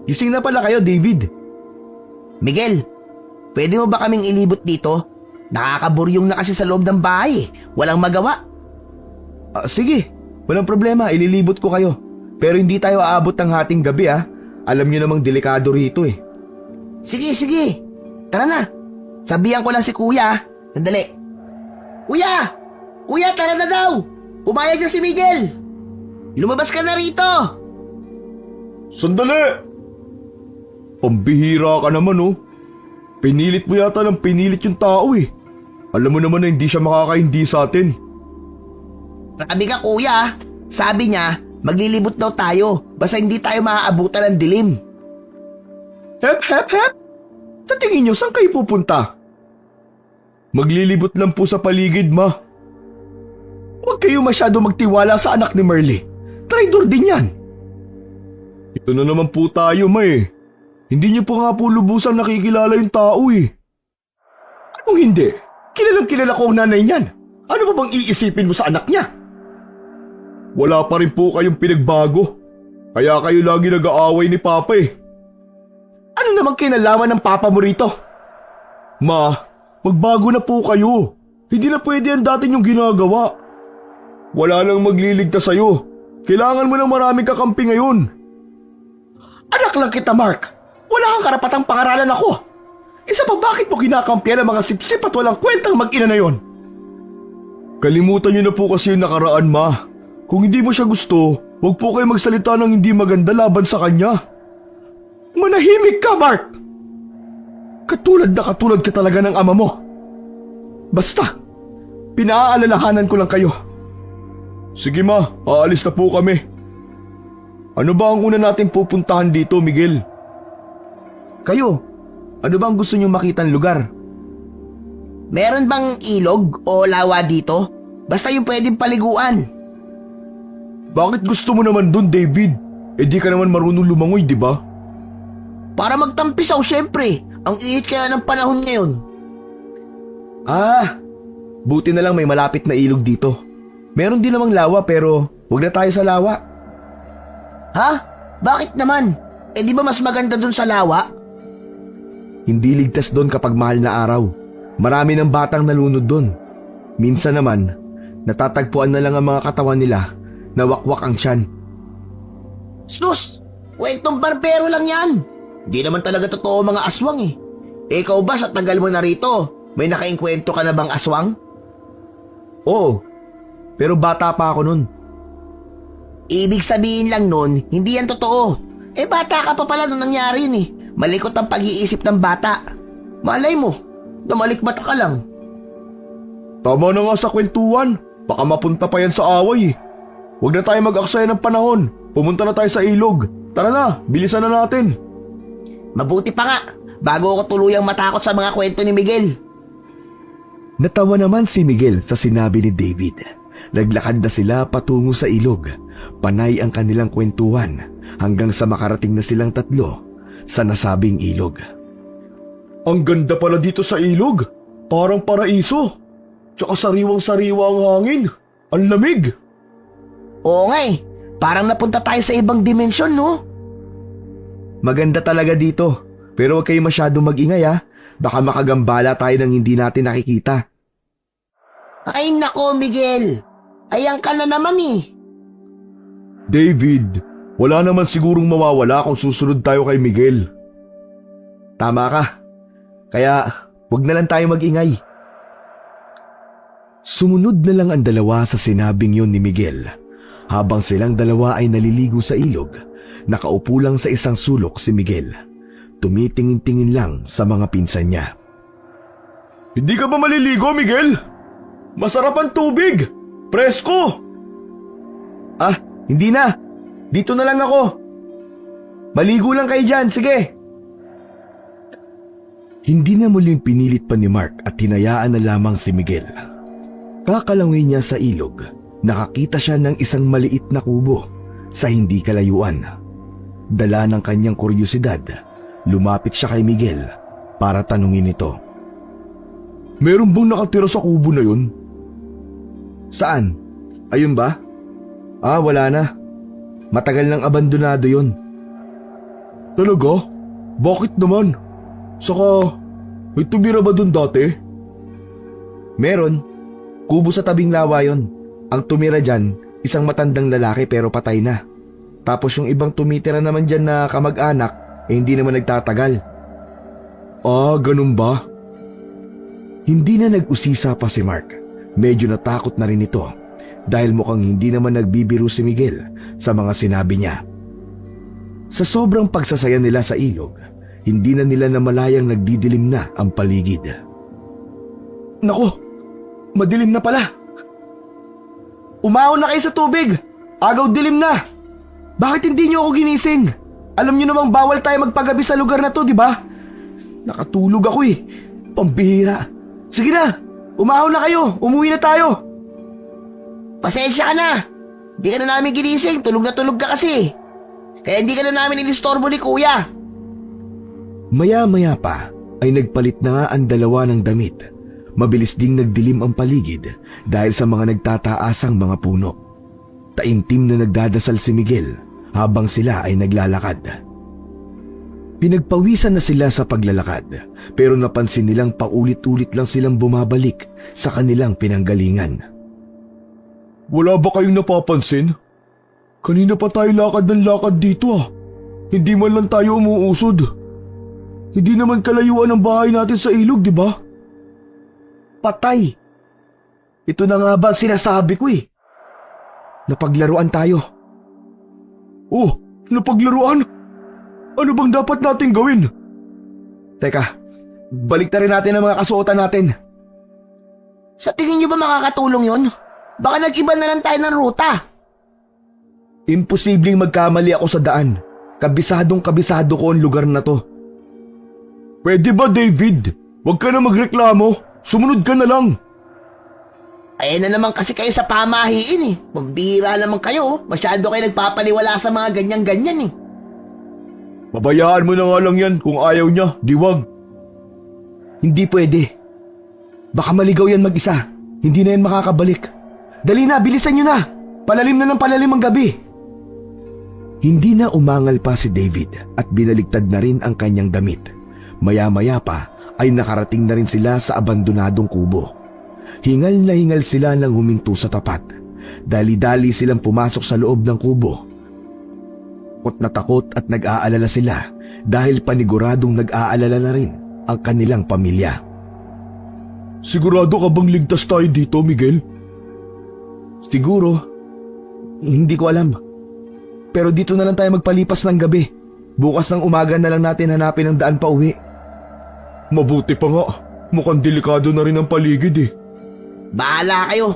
gising na pala kayo, David. Miguel, pwede mo ba kaming ilibot dito? Nakakaburyong na kasi sa loob ng bahay eh. Walang magawa. Sige, walang problema, ililibot ko kayo. Pero hindi tayo aabot ng hating gabi, ah. Alam niyo namang delikado rito eh. Sige. Tara na. Sabihan ko lang si kuya. Sandali. Kuya! Kuya, tara na daw! Pumayag na si Miguel! Lumabas ka na rito! Sandali! Pambihira ka naman, oh. Pinilit mo yata ng pinilit yung tao eh. Alam mo naman na hindi siya makakaindi sa atin. Grabe ka kuya. Sabi niya, maglilibot daw tayo. Basta hindi tayo maaabutan ng dilim. Hep! Sa tingin niyo, saan kayo pupunta? Maglilibot lang po sa paligid, ma. Huwag kayo masyado magtiwala sa anak ni Merle. Traidor din yan. Ito na naman po tayo, ma eh. Hindi niyo po nga po lubusang nakikilala yung tao eh. Anong hindi? Kilalang kilala ko ang nanay niyan. Ano ba bang iisipin mo sa anak niya? Wala pa rin po kayong pinagbago. Kaya kayo lagi nag-aaway ni Papa eh. Ano namang kinalaman ng Papa mo rito? Ma, magbago na po kayo. Hindi na pwede ang dati niyong ginagawa. Wala nang magliligtas sa'yo. Kailangan mo ng maraming kakampi ngayon. Anak lang kita, Mark. Wala kang karapatang pangaralan ako. Isa pa, bakit mo kinakampihan ang mga sipsip at walang kwentang mag-ina na yon? Kalimutan niyo na po kasi yung nakaraan, ma. Kung hindi mo siya gusto, huwag po kayo magsalita ng hindi maganda laban sa kanya. Manahimik ka, Mark! Katulad ka talaga ng ama mo. Basta, pinaalalahanan ko lang kayo. Sige ma, aalis na po kami. Ano ba ang una natin pupuntahan dito, Miguel? Kayo, ano ba ang gusto niyong makitang lugar? Meron bang ilog o lawa dito? Basta yung pwedeng paliguan. Bakit gusto mo naman dun, David? Di ka naman marunong lumangoy, di ba? Para magtampisaw, syempre. Ang init kaya ng panahon ngayon. Buti na lang may malapit na ilog dito. Meron din namang lawa pero huwag na tayo sa lawa. Ha? Bakit naman? Di ba mas maganda dun sa lawa? Hindi ligtas doon kapag mahal na araw. Marami ng batang nalunod doon. Minsan naman, natatagpuan na lang ang mga katawan nila na wakwak ang tiyan. Sus! Kwentong barbero lang yan. Di naman talaga totoo mga aswang eh. Ikaw ba sa tagal mo na rito, may nakainkwento ka na bang aswang? Oo, pero bata pa ako noon. Ibig sabihin lang nun, hindi yan totoo. Bata ka pa pala nung nangyari yun eh. Malikot ang pag-iisip ng bata. Malay mo, namalikmata ka lang. Tama na nga sa kwentuhan. Baka mapunta pa yan sa away eh. Huwag na tayo mag-aksaya ng panahon. Pumunta na tayo sa ilog. Tara na, bilisan na natin. Mabuti pa nga, bago ako tuluyang matakot sa mga kwento ni Miguel. Natawa naman si Miguel sa sinabi ni David. Naglakad na sila patungo sa ilog. Panay ang kanilang kwentuhan hanggang sa makarating na silang tatlo sa nasabing ilog. Ang ganda pala dito sa ilog. Parang paraiso. Tsaka sariwang-sariwa ang hangin. Ang lamig. Oo nga eh, parang napunta tayo sa ibang dimensyon no? Maganda talaga dito. Pero huwag kayo masyadong mag-ingay ha. Baka makagambala tayo ng hindi natin nakikita. Ay nako Miguel, ayan ka na naman eh. David, wala naman sigurong mawawala kung susunod tayo kay Miguel. Tama ka. Kaya huwag na lang tayo mag-ingay. Sumunod na lang ang dalawa sa sinabing yon ni Miguel. Habang silang dalawa ay naliligo sa ilog, nakaupo lang sa isang sulok si Miguel. Tumitingin-tingin lang sa mga pinsan niya. Hindi ka ba maliligo, Miguel? Masarap ang tubig! Presko! Ah, hindi na. Dito na lang ako. Maligo lang kayo dyan, sige. Hindi na muling pinilit pa ni Mark at hinayaan na lamang si Miguel. Kakalangoy niya sa ilog, nakakita siya ng isang maliit na kubo sa hindi kalayuan. Dala ng kanyang kuryosidad, lumapit siya kay Miguel para tanungin ito. Meron bang nakatira sa kubo na yun? Saan? Ayun ba? Ah, wala na. Matagal nang abandonado yun. Talaga? Bakit naman? Saka, may tumira ba dun dati? Meron. Kubo sa tabing lawa yon. Ang tumira dyan, isang matandang lalaki pero patay na. Tapos yung ibang tumitira naman dyan na kamag-anak, hindi naman nagtatagal. Ah, ganun ba? Hindi na nag-usisa pa si Mark. Medyo natakot na rin ito dahil mukhang hindi naman nagbibiro si Miguel sa mga sinabi niya. Sa sobrang pagsasaya nila sa ilog, hindi na nila namalayang nagdidilim na ang paligid. Naku! Madilim na pala. Umahon na kayo sa tubig. Agaw dilim na. Bakit hindi niyo ako ginising? Alam niyo namang bawal tayo magpagabi sa lugar na to, di ba? Nakatulog ako eh. Pambihira. Sige na, umahon na kayo. Umuwi na tayo. Pasensya ka na. Hindi ka na namin ginising, tulog na tulog ka kasi. Kaya hindi ka na namin inistorbo ni kuya. Maya-maya pa ay nagpalit na nga ang dalawa ng damit. Mabilis ding nagdilim ang paligid dahil sa mga nagtataasang mga puno. Taimtim na nagdadasal si Miguel habang sila ay naglalakad. Pinagpawisan na sila sa paglalakad pero napansin nilang paulit-ulit lang silang bumabalik sa kanilang pinanggalingan. Wala ba kayong napapansin? Kanina pa tayo lakad ng lakad dito ah. Hindi man lang tayo umuusod. Hindi naman kalayuan ang bahay natin sa ilog, di ba? Patay. Ito na nga ba sinasabi ko eh. Napaglaruan tayo. Oh, napaglaruan? Ano bang dapat natin gawin? Teka, balik na rin natin ang mga kasuotan natin. Sa tingin niyo ba makakatulong yon? Baka nag-iba na lang tayo ng ruta. Imposibleng magkamali ako sa daan. Kabisado ko ang lugar na to. Pwede ba, David? Huwag ka na magreklamo. Sumunod ka na lang. Ayan na naman kasi kayo sa pamahiin eh. Mambihira naman kayo. Masyado kayo nagpapaniwala sa mga ganyan-ganyan eh. Pabayaan mo na nga lang yan kung ayaw niya, di wag. Hindi pwede. Baka maligaw yan mag-isa. Hindi na yan makakabalik. Dali na, bilisan nyo na. Palalim na ng palalim ang gabi. Hindi na umangal pa si David at binaligtad na rin ang kanyang damit. Maya-maya pa ay nakarating na rin sila sa abandonadong kubo. Hingal na hingal sila nang huminto sa tapat. Dali-dali silang pumasok sa loob ng kubo. Takot at nag-aalala sila dahil paniguradong nag-aalala na rin ang kanilang pamilya. Sigurado ka bang ligtas tayo dito, Miguel? Siguro, hindi ko alam. Pero dito na lang tayo magpalipas ng gabi. Bukas ng umaga na lang natin hanapin ang daan pa uwi. Mabuti pa nga. Mukhang delikado na rin ang paligid eh. Bahala kayo.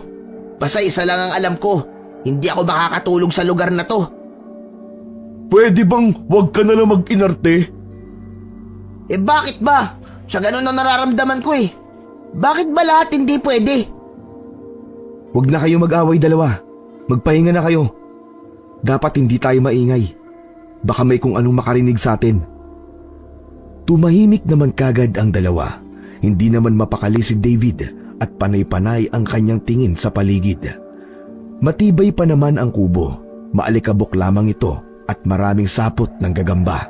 Basta isa lang ang alam ko. Hindi ako makakatulog sa lugar na to. Pwede bang wag ka na lang mag-inarte? Eh bakit ba? Sa ganun ang nararamdaman ko eh. Bakit ba lahat hindi pwede? Huwag na kayo mag-away dalawa. Magpahinga na kayo. Dapat hindi tayo maingay. Baka may kung anong makarinig sa atin. Tumahimik naman kagad ang dalawa. Hindi naman mapakali si David at panay-panay ang kanyang tingin sa paligid. Matibay pa naman ang kubo. Maalikabok lamang ito at maraming sapot ng gagamba.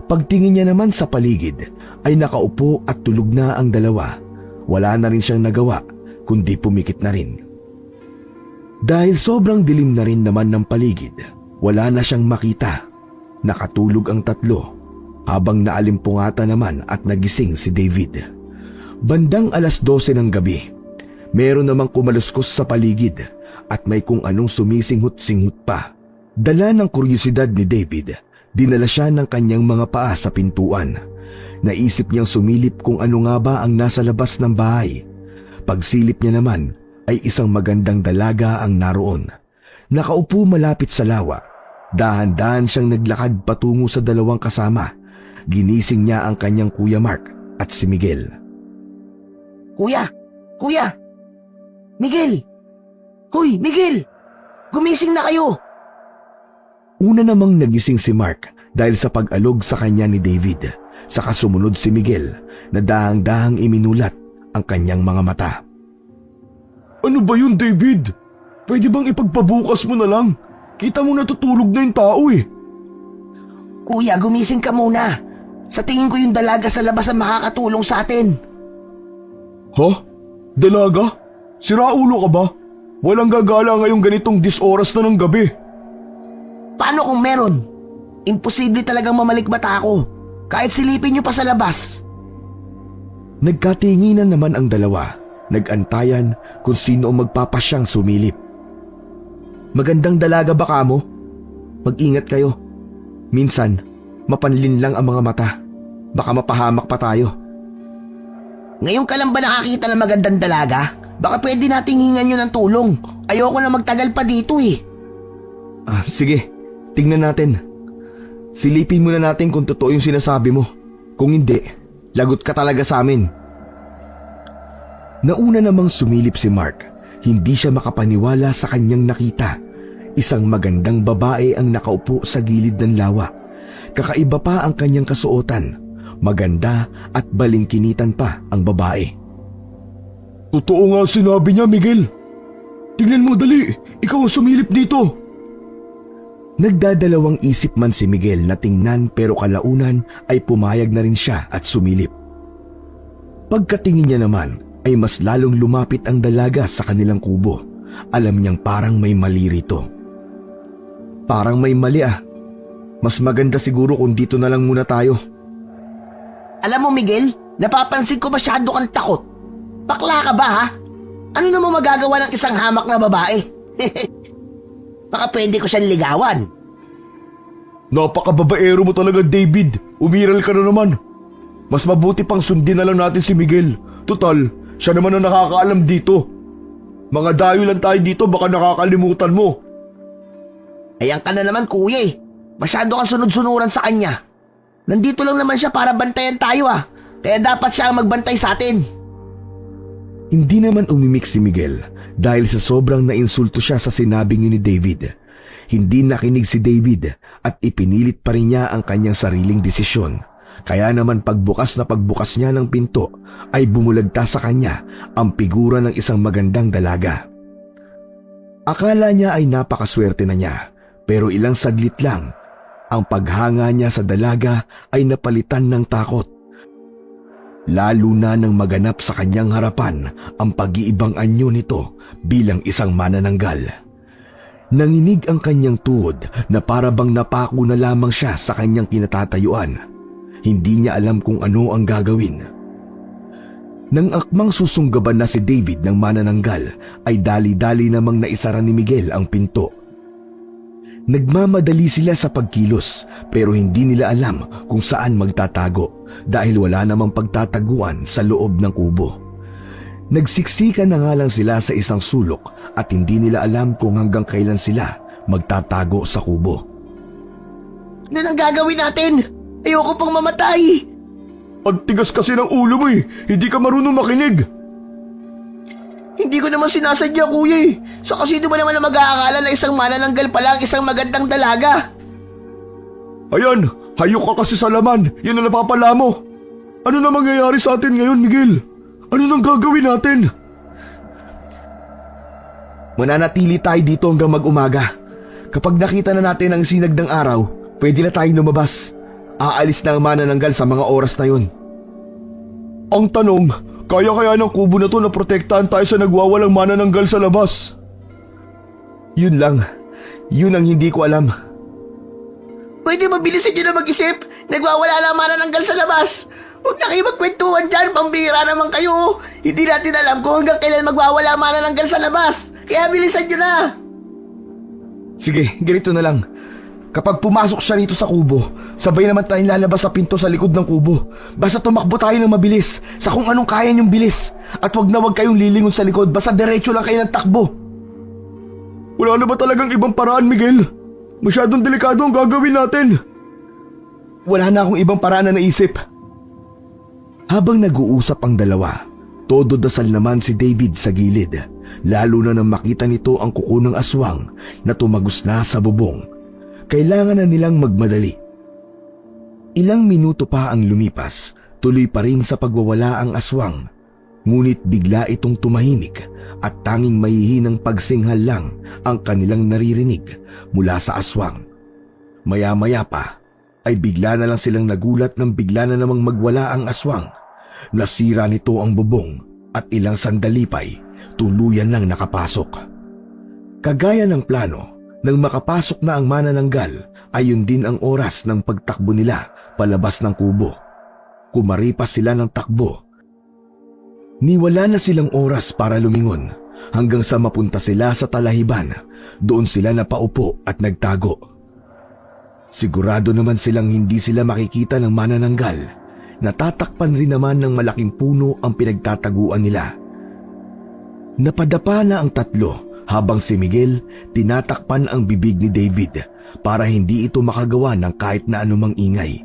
Pagtingin niya naman sa paligid ay nakaupo at tulog na ang dalawa. Wala na rin siyang nagawa kundi pumikit na rin. Dahil sobrang dilim na rin naman ng paligid, wala na siyang makita. Nakatulog ang tatlo habang naalimpungata naman at nagising si David. Bandang 12:00 ng gabi, meron namang kumaluskos sa paligid at may kung anong sumisinghot-singhot pa. Dala ng kuryosidad ni David, dinala siya ng kanyang mga paa sa pintuan. Naisip niyang sumilip kung ano nga ba ang nasa labas ng bahay. Pagsilip niya naman ay isang magandang dalaga ang naroon. Nakaupo malapit sa lawa. Dahan-dahan siyang naglakad patungo sa dalawang kasama. Ginising niya ang kanyang Kuya Mark at si Miguel. Kuya! Kuya! Miguel! Hoy, Miguel! Gumising na kayo! Una namang nagising si Mark dahil sa pag-alog sa kanya ni David. Saka sumunod si Miguel na dahang-dahang iminulat ang kanyang mga mata. Ano ba yun, David? Pwede bang ipagpabukas mo na lang? Kita mo natutulog na yung tao eh. Kuya, gumising ka muna. Sa tingin ko yung dalaga sa labas ang makakatulong sa atin. Ha? Dalaga? Siraulo ka ba? Walang gagala ngayong ganitong oras na ng gabi. Paano kung meron? Imposible talagang mamalikmata ako. Kahit silipin niyo pa sa labas. Nagkatinginan naman ang dalawa. Nag-antayan kung sino ang magpapasyang sumilip. Magandang dalaga ba kamo? Mag-ingat kayo. Minsan, mapanlin lang ang mga mata. Baka mapahamak pa tayo. Ngayon ka lang ba nakakita ng magandang dalaga? Baka pwede nating hingan nyo ng tulong. Ayoko na magtagal pa dito eh. Sige, tingnan natin. Silipin muna natin kung totoo yung sinasabi mo. Kung hindi, lagot ka talaga sa amin. Nauna namang sumilip si Mark. Hindi siya makapaniwala sa kanyang nakita. Isang magandang babae ang nakaupo sa gilid ng lawa. Kakaiba pa ang kanyang kasuotan. Maganda at balingkinitan pa ang babae. Totoo nga sinabi niya, Miguel. Tingnan mo dali, ikaw ang sumilip dito. Nagdadalawang isip man si Miguel na tingnan pero kalaunan ay pumayag na rin siya at sumilip. Pagkatingin niya naman ay mas lalong lumapit ang dalaga sa kanilang kubo. Alam niyang parang may mali rito. Parang may mali Mas maganda siguro kung dito na lang muna tayo. Alam mo Miguel, napapansin ko masyado kang takot. Bakla ka ba ha? Ano naman magagawa ng isang hamak na babae? Baka pwede ko siyang ligawan. Napakababaero mo talaga, David. Umiral ka na naman. Mas mabuti pang sundin na lang natin si Miguel. Total, siya naman ang nakakaalam dito. Mga dayo lang tayo dito, baka nakakalimutan mo. Ayan ka na naman kuya eh. Masyado kang sunod-sunuran sa kanya. Nandito lang naman siya para bantayan tayo Kaya dapat siya ang magbantay sa atin. Hindi naman umimik si Miguel dahil sa sobrang nainsulto siya sa sinabing ni David. Hindi nakinig si David at ipinilit pa rin niya ang kanyang sariling desisyon. Kaya naman pagbukas niya ng pinto ay bumulagta sa kanya ang figura ng isang magandang dalaga. Akala niya ay napakaswerte na niya pero ilang saglit lang ang paghanga niya sa dalaga ay napalitan ng takot. lalo na nang maganap sa kanyang harapan ang pag-iibang anyo nito bilang isang manananggal. Nanginig ang kanyang tuhod na para bang napako na lamang siya sa kanyang kinatatayuan. Hindi niya alam kung ano ang gagawin. Nang akmang susunggaban na si David ng manananggal, ay dali-dali namang naisara ni Miguel ang pinto. Nagmamadali sila sa pagkilos pero hindi nila alam kung saan magtatago dahil wala namang pagtataguan sa loob ng kubo. Nagsiksikan na nga lang sila sa isang sulok at hindi nila alam kung hanggang kailan sila magtatago sa kubo. Ano nang gagawin natin? Ayoko pang mamatay. Ang tigas kasi ng ulo mo eh. Hindi ka marunong makinig. Hindi ko naman sinasadya, kuya eh. So sino ba naman na mag-aakala na isang manananggal pala ang isang magandang dalaga? Ayan, hayok ka kasi sa laman. Yan ang napapala mo. Ano na mangyayari sa atin ngayon, Miguel? Ano nang gagawin natin? Mananatili tayo dito hanggang mag-umaga. Kapag nakita na natin ang sinag ng araw, pwede na tayong lumabas. Aalis na ang manananggal sa mga oras na yun. Ang tanong, kaya ng kubo na to na protektahan tayo sa nagwawalang manananggal sa labas? Yun lang. Yun ang hindi ko alam. Pwede mabilisin nyo na mag-isip. Nagwawala lang manananggal sa labas. Huwag na kayo magkwentuhan dyan. Pambira naman kayo. Hindi natin alam kung hanggang kailan magwawala manananggal sa labas. Kaya bilisan nyo na. Sige, ganito na lang. Kapag pumasok siya rito sa kubo, sabay naman tayong lalabas sa pinto sa likod ng kubo. Basta tumakbo tayo ng mabilis, sa kung anong kaya niyong bilis. At wag kayong lilingon sa likod, basta diretso lang kayo ng takbo. Wala na ba talagang ibang paraan, Miguel? Masyadong delikado ang gagawin natin. Wala na akong ibang paraan na naisip. Habang nag-uusap ang dalawa, todo dasal naman si David sa gilid, lalo na nang makita nito ang kuko ng aswang na tumagos na sa bubong. Kailangan na nilang magmadali. Ilang minuto pa ang lumipas, tuloy pa rin sa pagwawala ang aswang. Ngunit bigla itong tumahimik at tanging mahihinang pagsinghal lang ang kanilang naririnig mula sa aswang. Maya-maya pa ay bigla na lang silang nagulat nang bigla na namang magwala ang aswang. Nasira nito ang bubong at ilang sandali pa'y tuluyan nang nakapasok. Kagaya ng plano, nang makapasok na ang manananggal, ayon din ang oras ng pagtakbo nila palabas ng kubo. Kumaripas sila ng takbo. Niwala na silang oras para lumingon hanggang sa mapunta sila sa talahiban. Doon sila napaupo at nagtago. Sigurado naman silang hindi sila makikita ng manananggal. Natatakpan rin naman ng malaking puno ang pinagtataguan nila. Napadapa na ang tatlo habang si Miguel tinatakpan ang bibig ni David para hindi ito makagawa ng kahit na anumang ingay.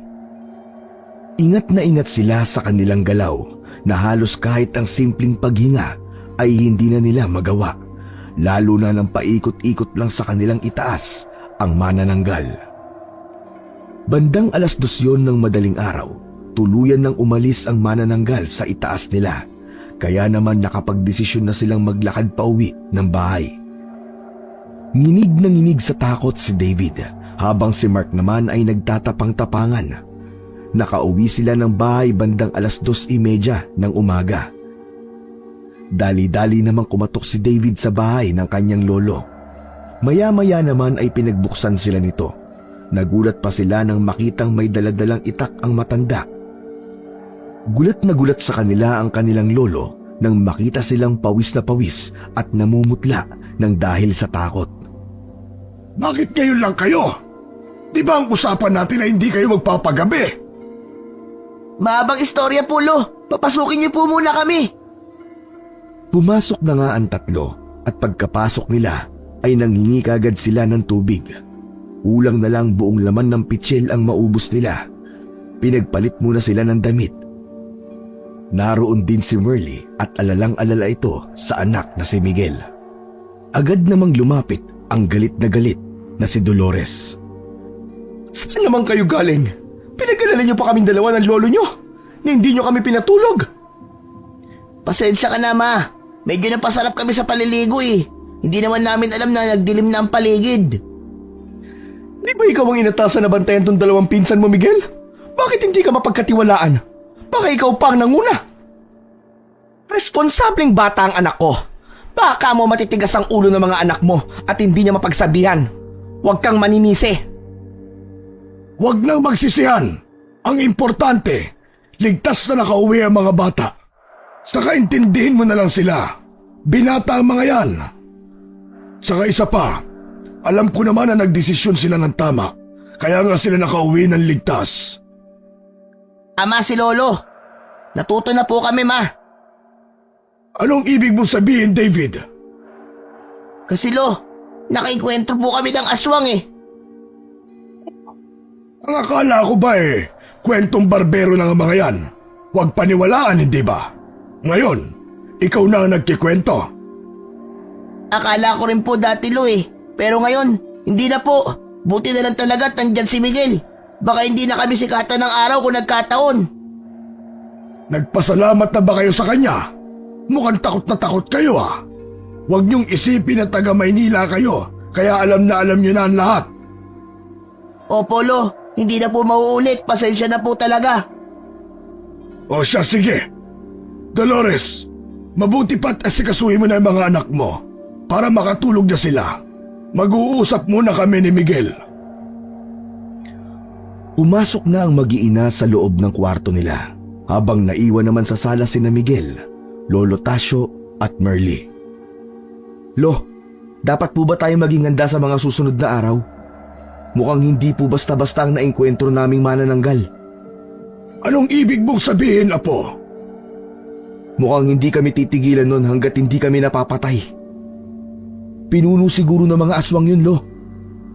Ingat na ingat sila sa kanilang galaw na halos kahit ang simpleng paghinga ay hindi na nila magawa, lalo na nang paikot-ikot lang sa kanilang itaas ang manananggal. Bandang 2:00 yon ng madaling araw, tuluyan nang umalis ang manananggal sa itaas nila. Kaya naman nakapagdesisyon na silang maglakad pa uwi ng bahay. Nginig na nginig sa takot si David habang si Mark naman ay nagtatapang-tapangan. Nakauwi sila ng bahay bandang 2:30 ng umaga. Dali-dali namang kumatok si David sa bahay ng kanyang lolo. Maya-maya naman ay pinagbuksan sila nito. Nagulat pa sila nang makitang may daladalang itak ang matanda. Gulat na gulat sa kanila ang kanilang lolo nang makita silang pawis na pawis at namumutla ng dahil sa takot. Bakit ngayon lang kayo? Di ba ang usapan natin na hindi kayo magpapagabi? Mahabang istorya po, Lo. Papasukin niyo po muna kami. Pumasok na nga ang tatlo at pagkapasok nila ay nanghingi kagad sila ng tubig. Ulang na lang buong laman ng pitsil ang maubos nila. Pinagpalit muna sila ng damit. Naroon din si Merly at alalang-alala ito sa anak na si Miguel. Agad namang lumapit ang galit na si Dolores. Saan naman kayo galing? Pinag-alala niyo pa kaming dalawa ng lolo niyo na hindi niyo kami pinatulog. Pasensya ka na, Ma. Medyo napasarap kami sa paliligo eh. Hindi naman namin alam na nagdilim na ang paligid. Di ba ikaw ang inatasan na bantayan tong dalawang pinsan mo, Miguel? Bakit hindi ka mapagkatiwalaan? Baka ikaw pang nanguna. Responsableng bata ang anak ko. Baka mo matitigas ang ulo ng mga anak mo at hindi niya mapagsabihan. Huwag kang maninisi. Huwag nang magsisihan. Ang importante, ligtas na nakauwi ang mga bata. Saka intindihin mo na lang sila. Binata ang mga yan. Saka isa pa, alam ko naman na nagdesisyon sila ng tama. Kaya nga sila nakauwi ng ligtas. Ama si Lolo. Natuto na po kami, Ma. Anong ibig mong sabihin, David? Kasi nakaikwentro po kami ng aswang eh. Ang akala ko ba kwentong barbero ng mga yan. Huwag paniwalaan, hindi ba? Ngayon, ikaw na ang nagkikwento. Akala ko rin po dati eh. Pero ngayon, hindi na po. Buti na lang talaga nandyan si Miguel. Baka hindi na kami sikatan ng araw kung nagkataon. Nagpasalamat na ba kayo sa kanya? Mukhang takot na takot kayo Huwag niyong isipin na taga Maynila kayo, kaya alam na ang lahat. Opo, hindi na po mauulit. Pasensya na po talaga. O siya, sige. Dolores, mabuti pa't asikasuhin mo na ang mga anak mo para makatulog na sila. Mag-uusap muna kami ni Miguel. Pumasok na ang mag-iina sa loob ng kwarto nila, habang naiwan naman sa sala sina Miguel, Lolo Tasio at Merly. Lo, dapat po ba tayo maging handa sa mga susunod na araw? Mukhang hindi po basta-basta ang naengkwentro naming manananggal. Anong ibig mong sabihin, Apo? Mukhang hindi kami titigilan nun hanggat hindi kami napapatay. Pinuno siguro ng mga aswang yun, Lo.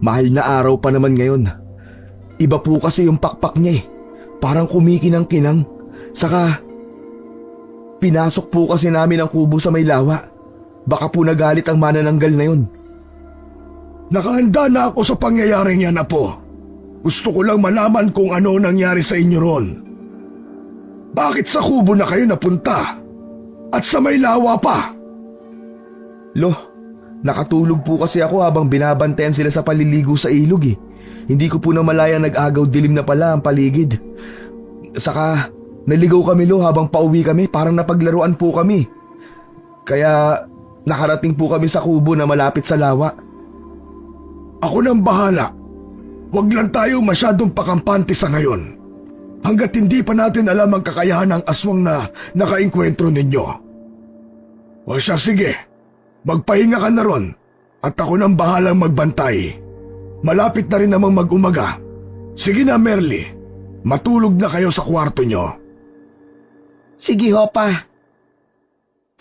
Mahal na araw pa naman ngayon. Iba po kasi yung pakpak niya Parang kumikinang-kinang. Saka, pinasok po kasi namin ang kubo sa may lawa. Baka po nagalit ang manananggal na yun. Nakahanda na ako sa pangyayaring yan, Apo. Gusto ko lang malaman kung ano nangyari sa inyo ron. Bakit sa kubo na kayo napunta? At sa may lawa pa? Lo, nakatulog po kasi ako habang binabantayan sila sa paliligo sa ilog Hindi ko po namalayang nag-agaw dilim na pala ang paligid. Saka, naligaw kami habang pauwi kami, parang napaglaruan po kami. Kaya, nakarating po kami sa kubo na malapit sa lawa. Ako nang bahala. Huwag lang tayo masyadong pakampante sa ngayon. Hanggat hindi pa natin alam ang kakayahan ng aswang na nakaengkwentro ninyo. O siya, sige. Magpahinga ka na ron. At ako nang bahalang magbantay. Malapit na rin namang mag-umaga. Sige na, Merly. Matulog na kayo sa kwarto nyo. Sige, Hopa.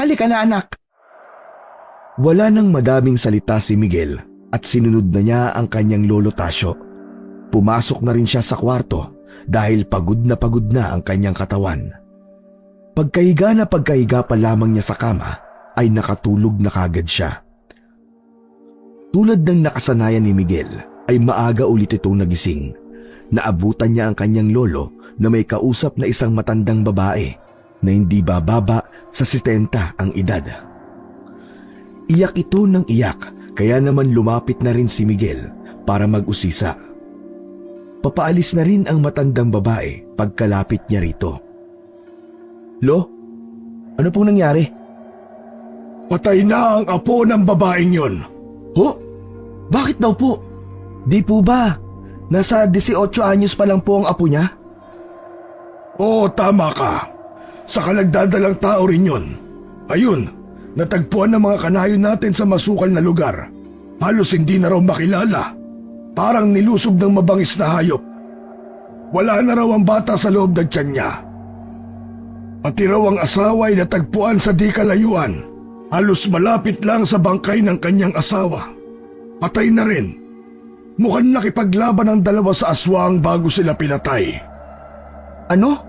Halika na, anak. Wala nang madaming salita si Miguel at sinunod na niya ang kanyang lolo Tasio. Pumasok na rin siya sa kwarto dahil pagod na ang kanyang katawan. Pagkahiga pa lamang niya sa kama ay nakatulog na kagad siya. Tulad ng nakasanayan ni Miguel ay maaga ulit itong nagising. Naabutan niya ang kanyang lolo na may kausap na isang matandang babae na hindi bababa sa 70 ang edad. Iyak ito ng iyak kaya naman lumapit na rin si Miguel para mag-usisa. Papaalis na rin ang matandang babae pagkalapit niya rito. Lo, ano pong nangyari? Patay na ang apo ng babaeng yun. Ho? Bakit daw po? Di po ba? Nasa 18 anyos pa lang po ang apo niya? Oo, tama ka. Sa nagdadalang tao rin yun. Ayun, natagpuan ng mga kanayon natin sa masukal na lugar. Halos hindi na raw makilala. Parang nilusob ng mabangis na hayop. Wala na raw ang bata sa loob ng tiyan niya. Pati raw ang asawa ay natagpuan sa di kalayuan. Halos malapit lang sa bangkay ng kanyang asawa. Patay na rin. Mukhang nakipaglaban ang dalawa sa aswang bago sila pinatay. Ano?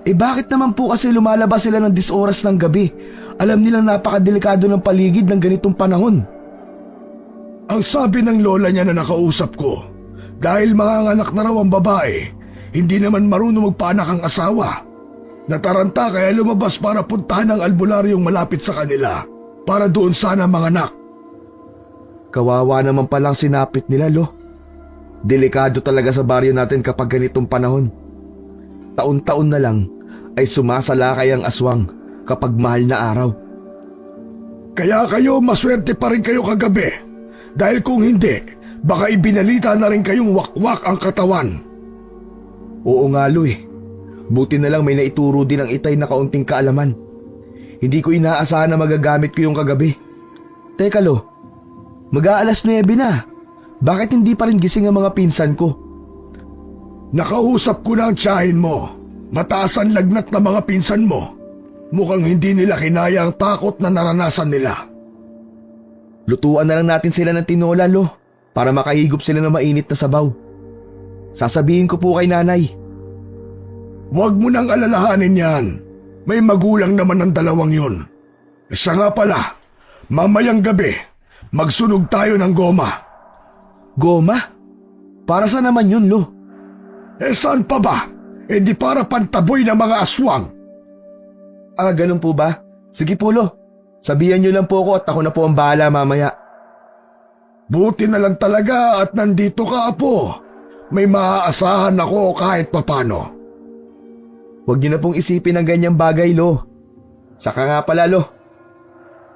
Bakit naman po kasi lumalabas sila ng 10 oras ng gabi? Alam nilang napakadelikado ng paligid ng ganitong panahon. Ang sabi ng lola niya na nakausap ko, dahil mga anak na raw ang babae, hindi naman marunong magpaanak ang asawa. Nataranta kaya lumabas para puntahan ang albularyong malapit sa kanila para doon sana manganak. Kawawa naman palang sinapit nila, Lo. Delikado talaga sa baryo natin kapag ganitong panahon. Taon-taon na lang ay sumasalakay ang aswang kapag mahal na araw. Kaya kayo maswerte pa rin kayo kagabi. Dahil kung hindi, baka ibinalita na rin kayong wakwak ang katawan. Oo nga Lo eh. Buti na lang may naituro din ang itay na kaunting kaalaman. Hindi ko inaasahan na magagamit ko yung kagabi. Teka Lo, mag-aalas 9 na. Bakit hindi pa rin gising ang mga pinsan ko? Nakausap ko na ang tiyahin mo. Mataas ang lagnat na mga pinsan mo. Mukhang hindi nila kinaya ang takot na naranasan nila. Lutuan na lang natin sila ng tinola Lo, para makahigop sila ng mainit na sabaw. Sasabihin ko po kay nanay. Huwag mo nang alalahanin yan. May magulang naman ang dalawang yun. Siya nga pala, mamayang gabi, magsunog tayo ng goma. Goma? Para saan naman yun Lo? Saan pa ba? Di para pantaboy ng mga aswang. Ganun po ba? Sige po Lo, sabihan niyo lang po ako at ako na po ang bahala mamaya. Buti na lang talaga at nandito ka, Apo. May maaasahan ako kahit papano. Huwag niyo na pong isipin ang ganyang bagay Lo. Saka nga pala Lo,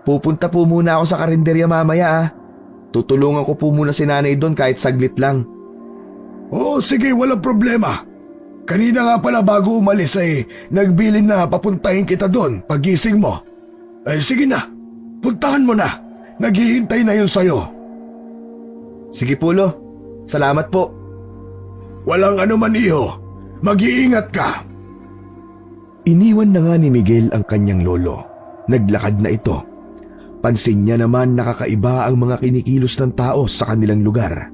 pupunta po muna ako sa karinderya mamaya. Tutulungan ko po muna si nanay doon kahit saglit lang. Oo, sige, walang problema. Kanina nga pala bago umalis nagbilin na papuntahin kita doon pagising mo. Sige na, puntahan mo na. Naghihintay na yun sa'yo. Sige po Lo, salamat po. Walang anuman iho, mag-iingat ka. Iniwan na nga ni Miguel ang kanyang lolo. Naglakad na ito. Pansin niya naman nakakaiba ang mga kinikilos ng tao sa kanilang lugar.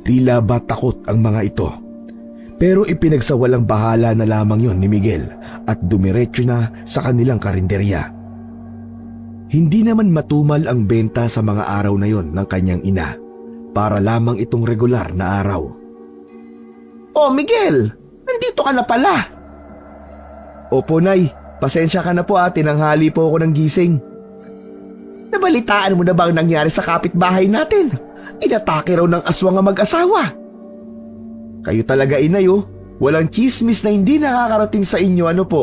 Tila ba takot ang mga ito. Pero ipinagsawalang bahala na lamang yon ni Miguel at dumiretso na sa kanilang karinderya. Hindi naman matumal ang benta sa mga araw na yon ng kanyang ina. Para lamang itong regular na araw. Oh, Miguel, nandito ka na pala. Opo Nay, pasensya ka na po tinanghali po ako ng gising. Nabalitaan mo na ba ang nangyari sa kapitbahay natin? Inatake raw ng aswang ang mag-asawa. Kayo talaga inay walang chismis na hindi nakakarating sa inyo ano po?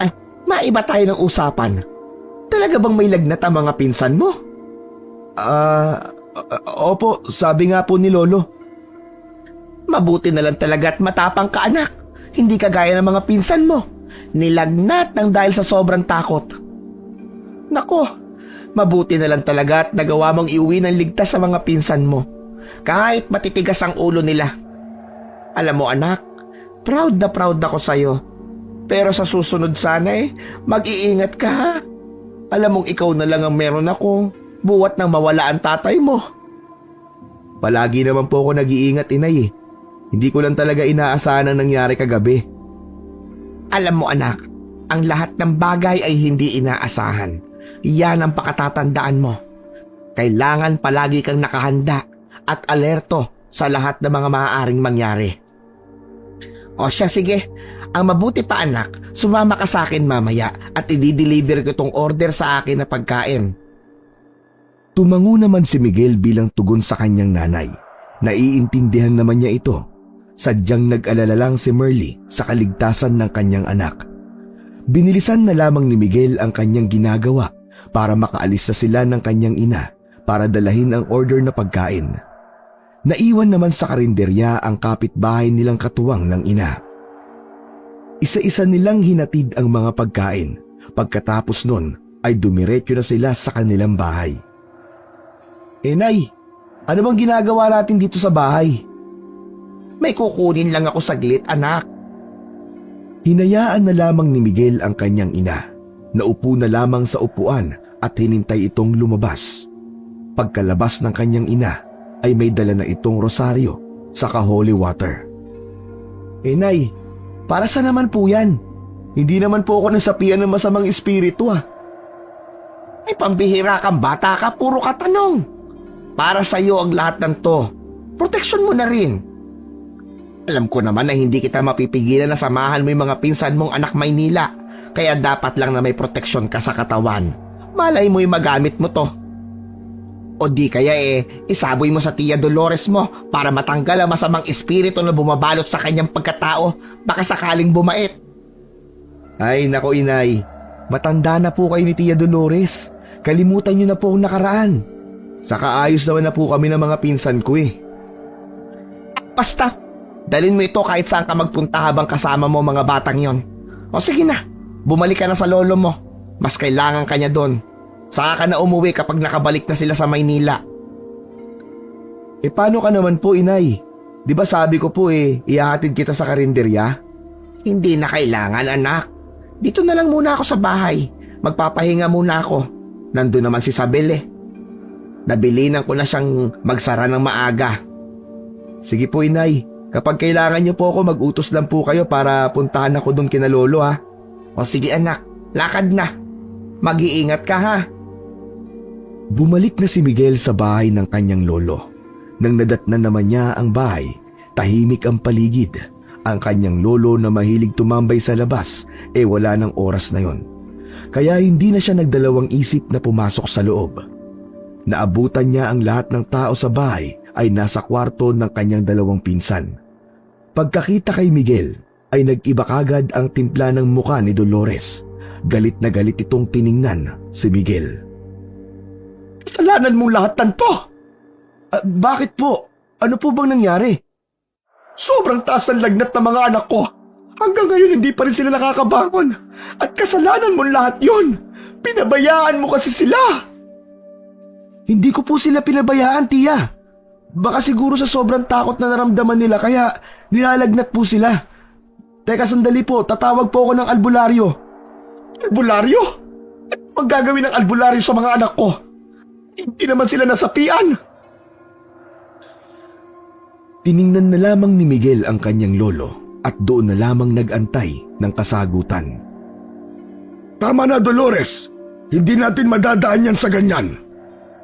Ay, maiba tayo ng usapan. Talaga bang may lagnat ang mga pinsan mo? Opo, sabi nga po ni Lolo. Mabuti na lang talaga at matapang ka anak. Hindi kagaya ng mga pinsan mo. Nilagnat ng dahil sa sobrang takot. Nako, mabuti na lang talaga at nagawa mong iuwi ng ligtas sa mga pinsan mo. Kahit matitigas ang ulo nila. Alam mo anak, proud na proud ako sa'yo. Pero sa susunod sana mag-iingat ka ha. Alam mong ikaw na lang ang meron ako. Buwat nang mawala ang tatay mo. Palagi naman po ako nag-iingat inay Hindi ko lang talaga inaasahan ang nangyari kagabi. Alam mo anak, ang lahat ng bagay ay hindi inaasahan. Yan ang pakatatandaan mo. Kailangan palagi kang nakahanda at alerto sa lahat ng mga maaaring mangyari. O siya sige, ang mabuti pa anak, sumama ka sa akin mamaya at i-deliver ko tong order sa akin na pagkain. Tumango naman si Miguel bilang tugon sa kanyang nanay. Naiintindihan naman niya ito. Sadyang nag-alala lang si Merly sa kaligtasan ng kanyang anak. Binilisan na lamang ni Miguel ang kanyang ginagawa para makaalis na sila ng kanyang ina para dalahin ang order na pagkain. Naiwan naman sa karinderya ang kapitbahay nilang katuwang ng ina. Isa-isa nilang hinatid ang mga pagkain. Pagkatapos nun ay dumiretso na sila sa kanilang bahay. Nay, ano bang ginagawa natin dito sa bahay? May kukunin lang ako saglit anak. Hinayaan na lamang ni Miguel ang kanyang ina. Naupo na lamang sa upuan at hinintay itong lumabas. Pagkalabas ng kanyang ina ay may dala na itong rosaryo saka holy water. Nay, para saan naman po yan? Hindi naman po ako nasapian ng masamang espiritu Ay pambihira kang bata ka, puro katanong. Para sa'yo ang lahat ng to. Proteksyon mo na rin. Alam ko naman na hindi kita mapipigilan na samahan mo yung mga pinsan mong anak Maynila. Kaya dapat lang na may proteksyon ka sa katawan. Malay mo yung magamit mo to. O di kaya isaboy mo sa Tia Dolores mo para matanggal ang masamang espiritu na bumabalot sa kanyang pagkatao. Baka sakaling bumait. Ay, nako inay. Matanda na po kayo ni Tia Dolores. Kalimutan niyo na po ang nakaraan. Saka ayos naman na po kami ng mga pinsan ko eh. Basta, dalhin mo ito kahit saan ka magpunta habang kasama mo mga batang yon. O sige na, bumalik ka na sa lolo mo. Mas kailangan ka niya doon. Saka ka na umuwi kapag nakabalik na sila sa Maynila. Eh paano ka naman po inay? Di ba sabi ko po ihahatid kita sa karinderya? Hindi na kailangan anak. Dito na lang muna ako sa bahay. Magpapahinga muna ako. Nandun naman si Sabel eh. Nabilinan ko na siyang magsara ng maaga. Sige po inay, kapag kailangan niyo po ako mag-utos lang po kayo para puntahan ako doon kina lolo ha. O sige anak, lakad na. Mag-iingat ka ha. Bumalik na si Miguel sa bahay ng kanyang lolo. Nang nadatnan naman niya ang bahay, tahimik ang paligid. Ang kanyang lolo na mahilig tumambay sa labas, wala ng oras na yon. Kaya hindi na siya nagdalawang isip na pumasok sa loob. Naabutan niya ang lahat ng tao sa bahay ay nasa kwarto ng kanyang dalawang pinsan. Pagkakita kay Miguel, ay nag-iba kagad ang timpla ng muka ni Dolores. Galit na galit itong tiningnan si Miguel. Kasalanan mong lahat ng to! Bakit po? Ano po bang nangyari? Sobrang taas ng lagnat ng mga anak ko. Hanggang ngayon hindi pa rin sila nakakabangon. At kasalanan mo lahat yon. Pinabayaan mo kasi sila. Hindi ko po sila pinabayaan, Tia. Baka siguro sa sobrang takot na naramdaman nila kaya nilalagnat po sila. Teka sandali po, tatawag po ako ng albularyo. Albularyo? At magagawin ng albularyo sa mga anak ko? Hindi naman sila nasapian. Tiningnan na lamang ni Miguel ang kanyang lolo at doon na lamang nag-antay ng kasagutan. Tama na Dolores. Hindi natin madadaan yan sa ganyan.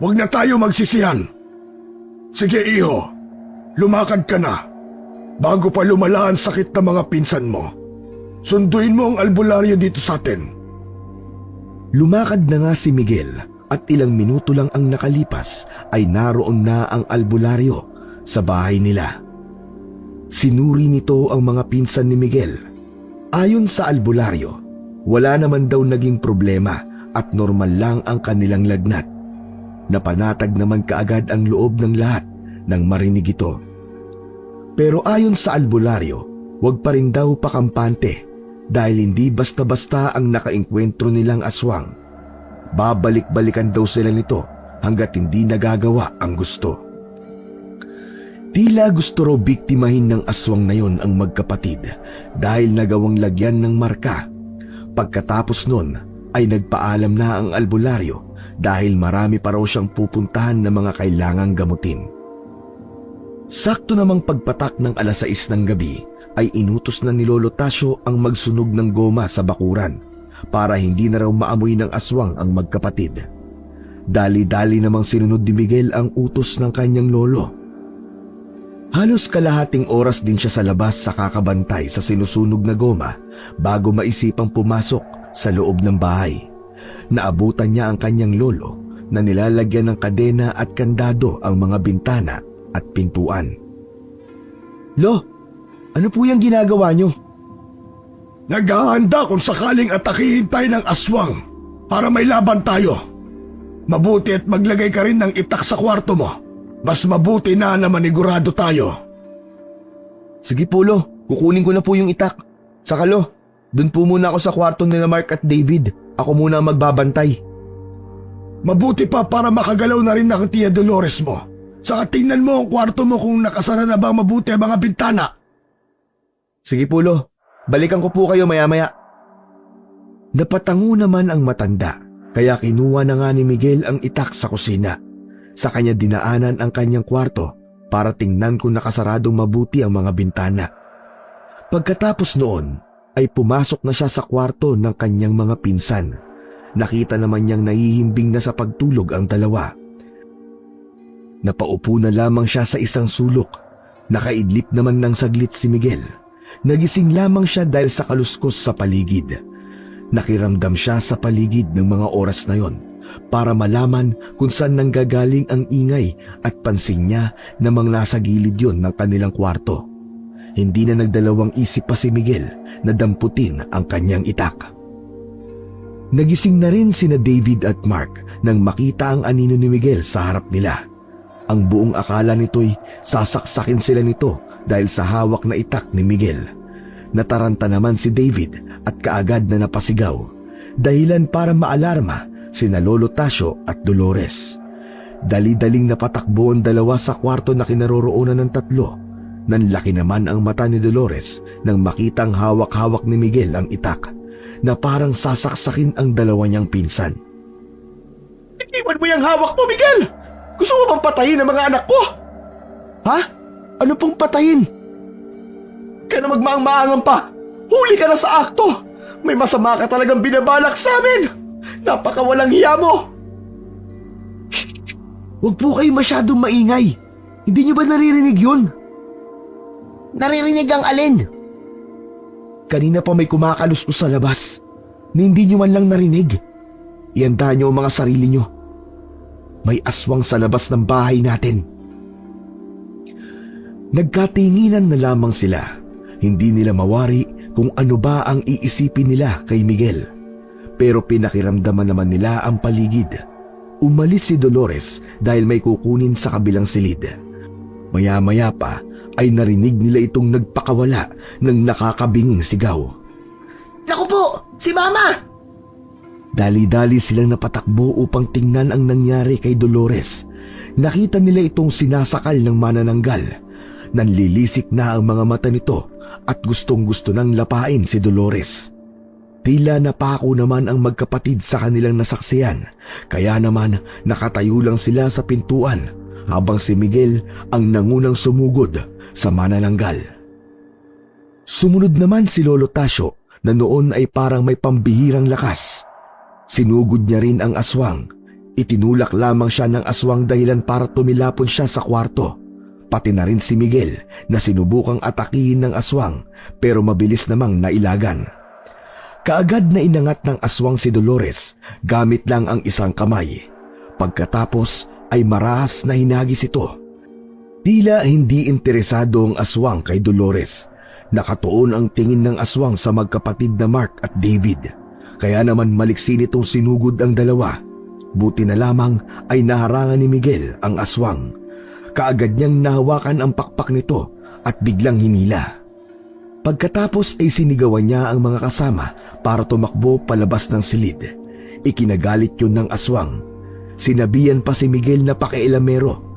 Huwag na tayo magsisihan. Sige iho, lumakad ka na. Bago pa lumala ang sakit ng mga pinsan mo. Sunduin mo ang albularyo dito sa atin. Lumakad na nga si Miguel at ilang minuto lang ang nakalipas ay naroon na ang albularyo sa bahay nila. Sinuri nito ang mga pinsan ni Miguel. Ayon sa albularyo, wala naman daw naging problema at normal lang ang kanilang lagnat. Napanatag naman kaagad ang loob ng lahat nang marinig ito. Pero ayon sa albularyo, wag pa rin daw pakampante dahil hindi basta-basta ang nakaengkwentro nilang aswang. Babalik-balikan daw sila nito hanggat hindi nagagawa ang gusto. Tila gusto raw biktimahin ng aswang na yon ang magkapatid dahil nagawang lagyan ng marka. Pagkatapos nun ay nagpaalam na ang albularyo dahil marami pa raw siyang pupuntahan na mga kailangang gamutin. Sakto namang pagpatak ng 6:00 ng gabi ay inutos na ni Lolo Tasio ang magsunog ng goma sa bakuran para hindi na raw maamoy ng aswang ang magkapatid. Dali-dali namang sinunod ni Miguel ang utos ng kanyang lolo. Halos kalahating oras din siya sa labas sa kakabantay sa sinusunog na goma bago maisipang pumasok sa loob ng bahay. Naabutan niya ang kanyang lolo na nilalagyan ng kadena at kandado ang mga bintana at pintuan. Lo, ano po yung ginagawa niyo? Naghahanda kung sakaling atakihin tayo ng aswang para may laban tayo. Mabuti at maglagay ka rin ng itak sa kwarto mo. Mas mabuti na manigurado tayo. Sige po Lo, kukunin ko na po yung itak. Saka Lo, dun po muna ako sa kwarto nila Mark at David. Ako muna ang magbabantay. Mabuti pa para makagalaw na rin ang Tia Dolores mo. Saka tingnan mo ang kwarto mo kung nakasara na ba mabuti ang mga bintana. Sige po Lo, balikan ko po kayo maya-maya. Napatango naman ang matanda kaya kinuha na nga ni Miguel ang itak sa kusina. Sa kanya dinaanan ang kanyang kwarto para tingnan kung nakasaradong mabuti ang mga bintana. Pagkatapos noon ay pumasok na siya sa kwarto ng kanyang mga pinsan. Nakita naman niyang nahihimbing na sa pagtulog ang dalawa. Napaupo na lamang siya sa isang sulok. Nakaidlip naman ng saglit si Miguel. Nagising lamang siya dahil sa kaluskos sa paligid. Nakiramdam siya sa paligid ng mga oras na yon para malaman kung saan nanggagaling ang ingay at pansin niya namang nasa gilid yon ng kanilang kwarto. hindi na nagdalawang isip pa si Miguel na damputin ang kanyang itak. Nagising na rin sina David at Mark nang makita ang anino ni Miguel sa harap nila. Ang buong akala nito'y sasaksakin sila nito dahil sa hawak na itak ni Miguel. Nataranta naman si David at kaagad na napasigaw, dahilan para maalarma sina Lolo Tasio at Dolores. Dali-daling napatakbo ang dalawa sa kwarto na kinaroroonan ng tatlo. Nanlaki naman ang mata ni Dolores nang makitang hawak-hawak ni Miguel ang itak na parang sasaksakin ang dalawa niyang pinsan. Iwan mo yung hawak mo, Miguel! Gusto mo bang patayin ang mga anak ko? Ha? Ano pong patayin? Kaya na magmaang-maangan pa! Huli ka na sa akto! May masama ka talagang binabalak sa amin! Napakawalang hiya mo! Huwag po kayo masyadong maingay. Hindi niyo ba naririnig yun? Naririnig ang alin? Kanina pa may kumakaluskos sa labas na hindi niyo man lang narinig. Ihanda niyo ang mga sarili niyo. May aswang sa labas ng bahay natin. Nagkatinginan na lamang sila. Hindi nila mawari kung ano ba ang iisipin nila kay Miguel. Pero pinakiramdaman naman nila ang paligid. Umalis si Dolores dahil may kukunin sa kabilang silid. Maya-maya pa ay narinig nila itong nagpakawala ng nakakabinging sigaw. Naku po! Si Mama! Dali-dali silang napatakbo upang tingnan ang nangyari kay Dolores. Nakita nila itong sinasakal ng manananggal. Nanlilisik na ang mga mata nito at gustong-gusto nang lapain si Dolores. Tila napako naman ang magkapatid sa kanilang nasaksiyan, kaya naman nakatayo lang sila sa pintuan habang si Miguel ang nangunang sumugod sa manananggal. Sumunod naman si Lolo Tasio na noon ay parang may pambihirang lakas. Sinugod niya rin ang aswang. Itinulak lamang siya ng aswang dahilan para tumilapon siya sa kwarto. Pati na rin si Miguel na sinubukang atakihin ng aswang pero mabilis namang nailagan. Kaagad na inangat ng aswang si Dolores gamit lang ang isang kamay. Pagkatapos ay marahas na hinagis ito. Tila hindi interesado ang aswang kay Dolores. Nakatuon ang tingin ng aswang sa magkapatid na Mark at David. Kaya naman maliksi nitong sinugod ang dalawa. Buti na lamang ay naharangan ni Miguel ang aswang. Kaagad niyang nahawakan ang pakpak nito at biglang hinila. Pagkatapos ay sinigawan niya ang mga kasama para tumakbo palabas ng silid. Ikinagalit yun ng aswang. Sinabihan pa si Miguel na pakialamero.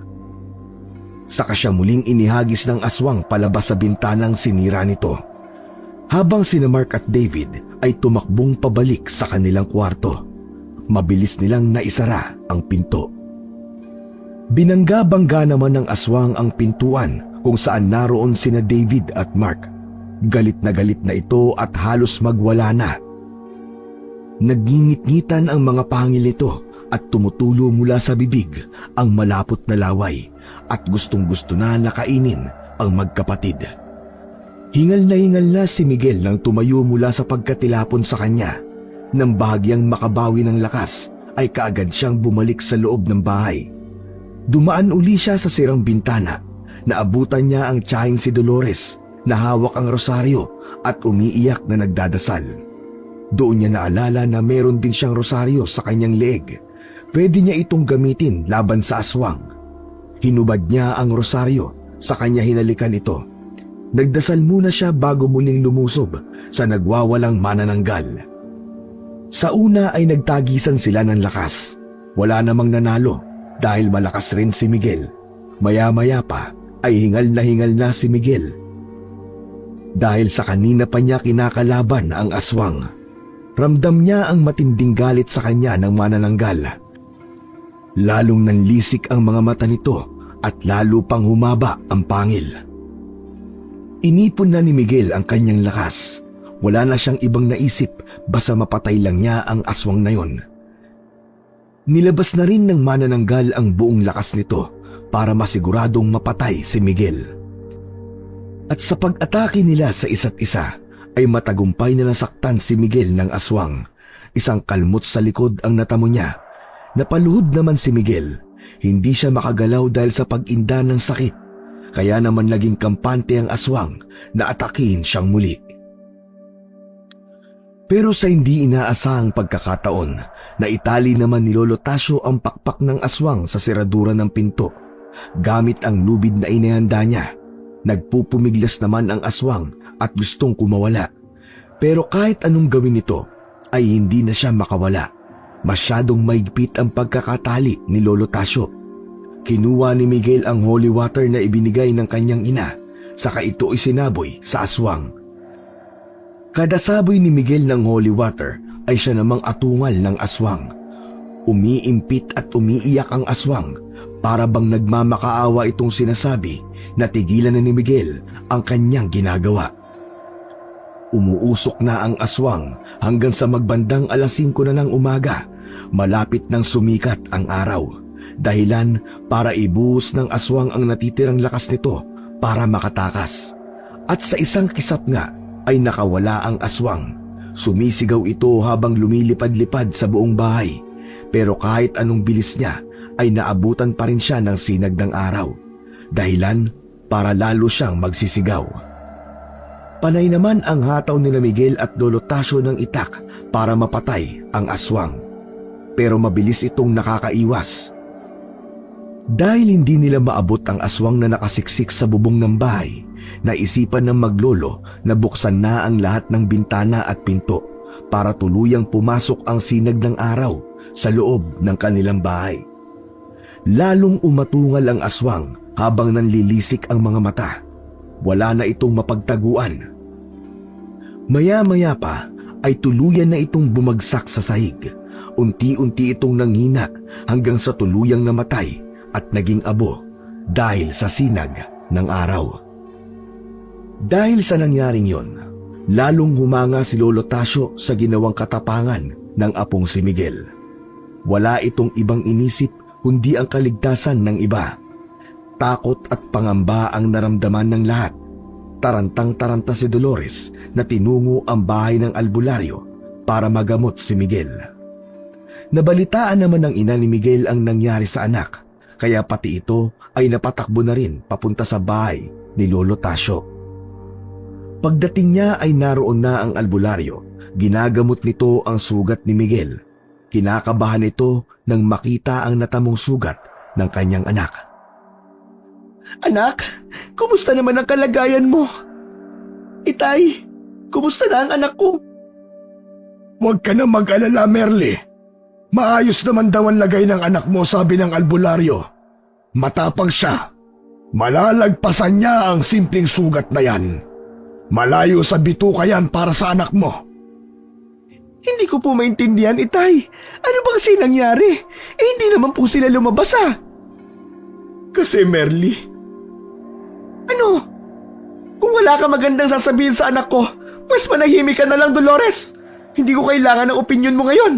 Saka siya muling inihagis ng aswang palabas sa bintanang sinira nito. Habang sina Mark at David ay tumakbong pabalik sa kanilang kwarto. Mabilis nilang naisara ang pinto. Binangga-bangga naman ng aswang ang pintuan kung saan naroon sina David at Mark. Galit na ito at halos magwala na. Nagngingit-ngitan ang mga pangil nito at tumutulo mula sa bibig ang malapot na laway at gustong-gusto na nakainin ang magkapatid. Hingal na si Miguel nang tumayo mula sa pagkatilapon sa kanya. Nang bahagyang makabawi ng lakas ay kaagad siyang bumalik sa loob ng bahay. Dumaan uli siya sa sirang bintana. Naabutan niya ang tiyahing si Dolores na hawak ang rosaryo at umiiyak na nagdadasal. Doon niya naalala na meron din siyang rosaryo sa kanyang leeg. Pwede niya itong gamitin laban sa aswang. Hinubad niya ang rosaryo, sa kanya hinalikan ito. Nagdasal muna siya bago muling lumusob sa nagwawalang manananggal. Sa una ay nagtagisan sila ng lakas. Wala namang nanalo dahil malakas rin si Miguel. Maya-maya pa ay hingal na si Miguel. Dahil sa kanina pa niya kinakalaban ang aswang. Ramdam niya ang matinding galit sa kanya ng manananggal. Lalong nanlisik ang mga mata nito at lalo pang humaba ang pangil. Inipon na ni Miguel ang kanyang lakas. Wala na siyang ibang naisip basta mapatay lang niya ang aswang na yon. Nilabas na rin ng manananggal ang buong lakas nito para masiguradong mapatay si Miguel. At sa pag-atake nila sa isa't isa ay matagumpay na nasaktan si Miguel ng aswang. Isang kalmot sa likod ang natamo niya. Napaluhod naman si Miguel. Hindi siya makagalaw dahil sa pag-inda ng sakit. kaya naman naging kampante ang aswang na atakihin siyang muli. Pero sa hindi inaasahang pagkakataon, naitali naman ni Lolo Tasyo ang pakpak ng aswang sa seradura ng pinto. Gamit ang lubid na inihanda niya, nagpupumiglas naman ang aswang at gustong kumawala. Pero kahit anong gawin nito, ay hindi na siya makawala. Masyadong maigpit ang pagkakatali ni Lolo Tasyo. Kinuha ni Miguel ang holy water na ibinigay ng kanyang ina, saka ito isinaboy sa aswang. Kada saboy ni Miguel ng holy water ay siya namang atungal ng aswang. Umiimpit at umiiyak ang aswang, para bang nagmamakaawa itong sinasabi na tigilan na ni Miguel ang kanyang ginagawa. Umuusok na ang aswang hanggang sa magbandang 5:00 na ng umaga, malapit nang sumikat ang araw. Dahilan para ibuhos ng aswang ang natitirang lakas nito para makatakas. At sa isang kisap nga ay nakawala ang aswang. Sumisigaw ito habang lumilipad-lipad sa buong bahay. Pero kahit anong bilis niya ay naabutan pa rin siya ng sinag ng araw. Dahilan para lalo siyang magsisigaw. Panay naman ang hataw nila Miguel at Lolo Tasyo ng itak para mapatay ang aswang. Pero mabilis itong nakakaiwas. Dahil hindi nila maabot ang aswang na nakasiksik sa bubong ng bahay, naisipan ng maglolo na buksan na ang lahat ng bintana at pinto para tuluyang pumasok ang sinag ng araw sa loob ng kanilang bahay. Lalong umatungal ang aswang habang nanlilisik ang mga mata. Wala na itong mapagtaguan. Maya-maya pa ay tuluyan na itong bumagsak sa sahig. Unti-unti itong nanghina hanggang sa tuluyang namatay at naging abo dahil sa sinag ng araw. Dahil sa nangyaring yon, lalong humanga si Lolo Tasyo sa ginawang katapangan ng apong si Miguel. Wala itong ibang inisip kundi ang kaligtasan ng iba. Takot at pangamba ang naramdaman ng lahat. Tarantang-taranta si Dolores na tinungo ang bahay ng albularyo para magamot si Miguel. Nabalitaan naman ng ina ni Miguel ang nangyari sa anak, kaya pati ito ay napatakbo na rin papunta sa bahay ni Lolo Tasyo. Pagdating niya ay naroon na ang albularyo. Ginagamot nito ang sugat ni Miguel. Kinakabahan ito nang makita ang natamong sugat ng kanyang anak. Anak, kumusta naman ang kalagayan mo? Itay, kumusta na ang anak ko? Huwag ka na mag-alala, Merly. Maayos naman daw ang lagay ng anak mo, sabi ng albularyo. Matapang siya. Malalagpasan niya ang simpleng sugat na yan. Malayo sa bituka yan para sa anak mo. Hindi ko po maintindihan, Itay. Ano ba kasi nangyari? Hindi naman po sila lumabas Kasi Merly, Ano? Kung wala ka magandang sasabihin sa anak ko, mas manahimik ka na lang, Dolores. Hindi ko kailangan ng opinyon mo ngayon.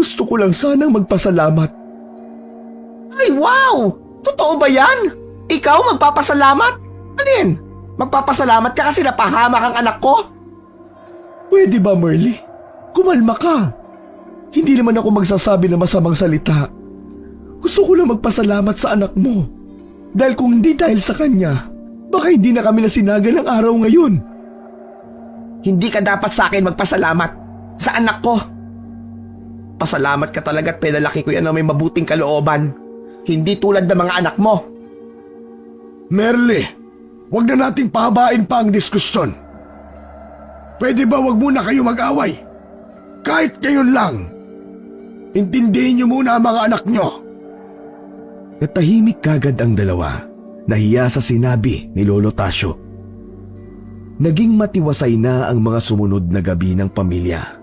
gusto ko lang sanang magpasalamat. Ay, wow! Totoo ba yan? Ikaw magpapasalamat? Ano yan? Magpapasalamat ka kasi napahamak ang anak ko? Pwede ba, Merly? Kumalma ka. Hindi naman ako magsasabi ng masamang salita. Gusto ko lang magpasalamat sa anak mo. Dahil kung hindi dahil sa kanya, baka hindi na kami nasinaga ng araw ngayon. Hindi ka dapat sa akin magpasalamat. Sa anak ko. Pasalamat ka talaga at pinalaki ko yan na may mabuting kalooban. Hindi tulad ng mga anak mo. Merly, wag na nating pahabain pa ang diskusyon. Pwede ba wag muna kayo mag-away? Kahit ngayon lang. Intindihin niyo muna ang mga anak niyo. Natahimik kagad ang dalawa, nahiya sa sinabi ni Lolo Tasyo. Naging matiwasay na ang mga sumunod na gabi ng pamilya.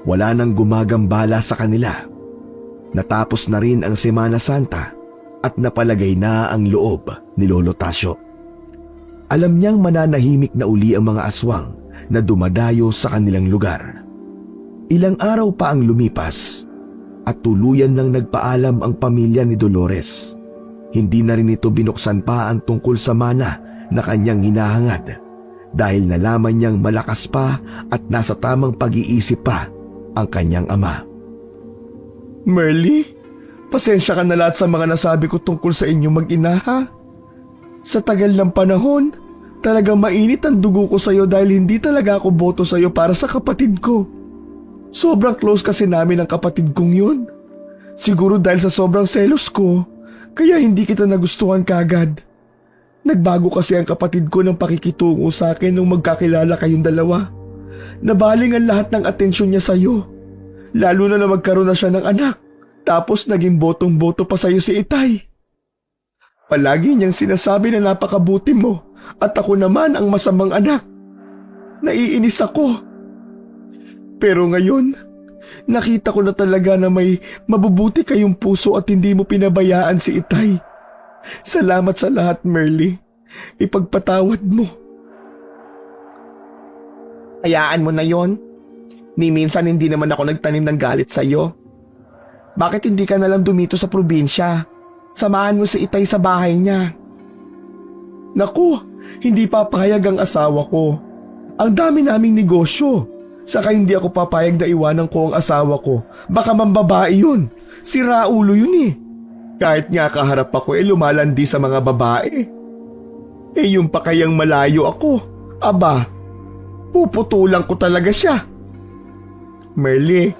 Wala nang gumagambala sa kanila. Natapos na rin ang Semana Santa at napalagay na ang loob ni Lolo Tasyo. Alam niyang mananahimik na uli ang mga aswang na dumadayo sa kanilang lugar. Ilang araw pa ang lumipas at tuluyan nang nagpaalam ang pamilya ni Dolores. Hindi na rin ito binuksan pa ang tungkol sa mana na kanyang hinahangad dahil nalaman niyang malakas pa at nasa tamang pag-iisip pa ang kanyang ama. Merly, pasensya ka na lahat sa mga nasabi ko tungkol sa inyong mag-ina, ha? Sa tagal ng panahon, talagang mainit ang dugo ko sa'yo dahil hindi talaga ako boto sa'yo para sa kapatid ko. Sobrang close kasi namin ang kapatid kong yun. Siguro dahil sa sobrang selos ko, kaya hindi kita nagustuhan kagad. Nagbago kasi ang kapatid ko ng pakikitungo sa akin nung magkakilala kayong dalawa. Nabaling ang lahat ng atensyon niya sa'yo. Lalo na magkaroon na siya ng anak. Tapos naging botong-boto pa sa'yo si Itay. Palagi niyang sinasabi na napakabuti mo at ako naman ang masamang anak. Naiinis ako. Pero ngayon, nakita ko na talaga na may mabubuti kayong puso at hindi mo pinabayaan si Itay. Salamat sa lahat, Merly. Ipagpatawad mo. Hayaan mo na yon. Ni minsan hindi naman ako nagtanim ng galit sa'yo. Bakit hindi ka nalang dumito sa probinsya? Samahan mo si Itay sa bahay niya. Naku, hindi papayag ang asawa ko. Ang dami naming negosyo. Saka hindi ako papayag na iwanan ko ang asawa ko. Baka mambabae yun. Sira ulo yun eh. Kahit nga kaharap ako lumalandi sa mga babae. Yung pa kayang malayo ako. Aba, puputulan ko talaga siya. Merly,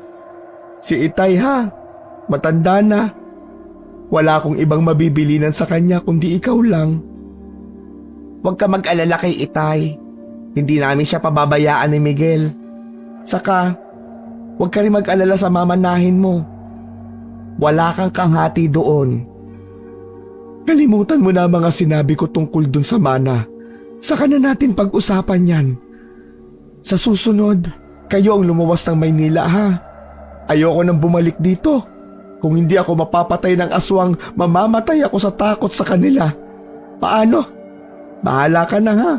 si Itay ha, matanda na. Wala akong ibang mabibilinan sa kanya kundi ikaw lang. Huwag ka mag-alala kay Itay. Hindi namin siya pababayaan ni Miguel. Saka, huwag ka rin mag-alala sa mamanahin mo. Wala kang kahati doon. Kalimutan mo na mga sinabi ko tungkol dun sa mana. Saka na natin pag-usapan yan. Sa susunod, kayo ang lumuwas ng Maynila ha. Ayoko nang bumalik dito. Kung hindi ako mapapatay ng aswang, mamamatay ako sa takot sa kanila. Paano? Bahala ka na ha.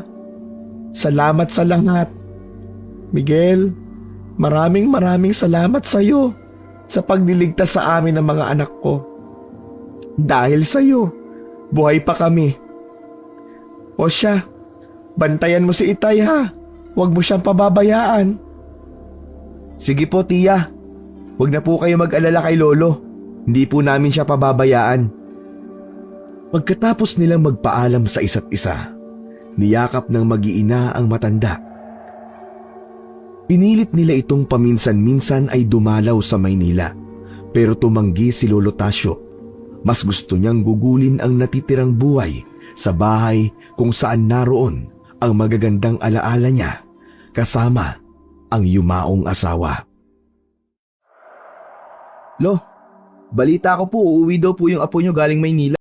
Salamat sa lahat. Miguel, maraming salamat sa iyo sa pagliligtas sa amin ng mga anak ko. Dahil sa iyo, buhay pa kami. O siya, bantayan mo si Itay ha. Huwag mo siyang pababayaan. Sige po, tiya. Huwag na po kayo mag-alala kay Lolo. Hindi po namin siya pababayaan. Pagkatapos nilang magpaalam sa isa't isa, niyakap ng mag-iina ang matanda. Pinilit nila itong paminsan-minsan ay dumalaw sa Maynila, pero tumanggi si Lolo Tasio. Mas gusto niyang gugulin ang natitirang buhay sa bahay kung saan naroon ang magagandang alaala niya kasama ang yumaong asawa. Lo, balita ko po uuwi daw po yung apo nyo galing Maynila.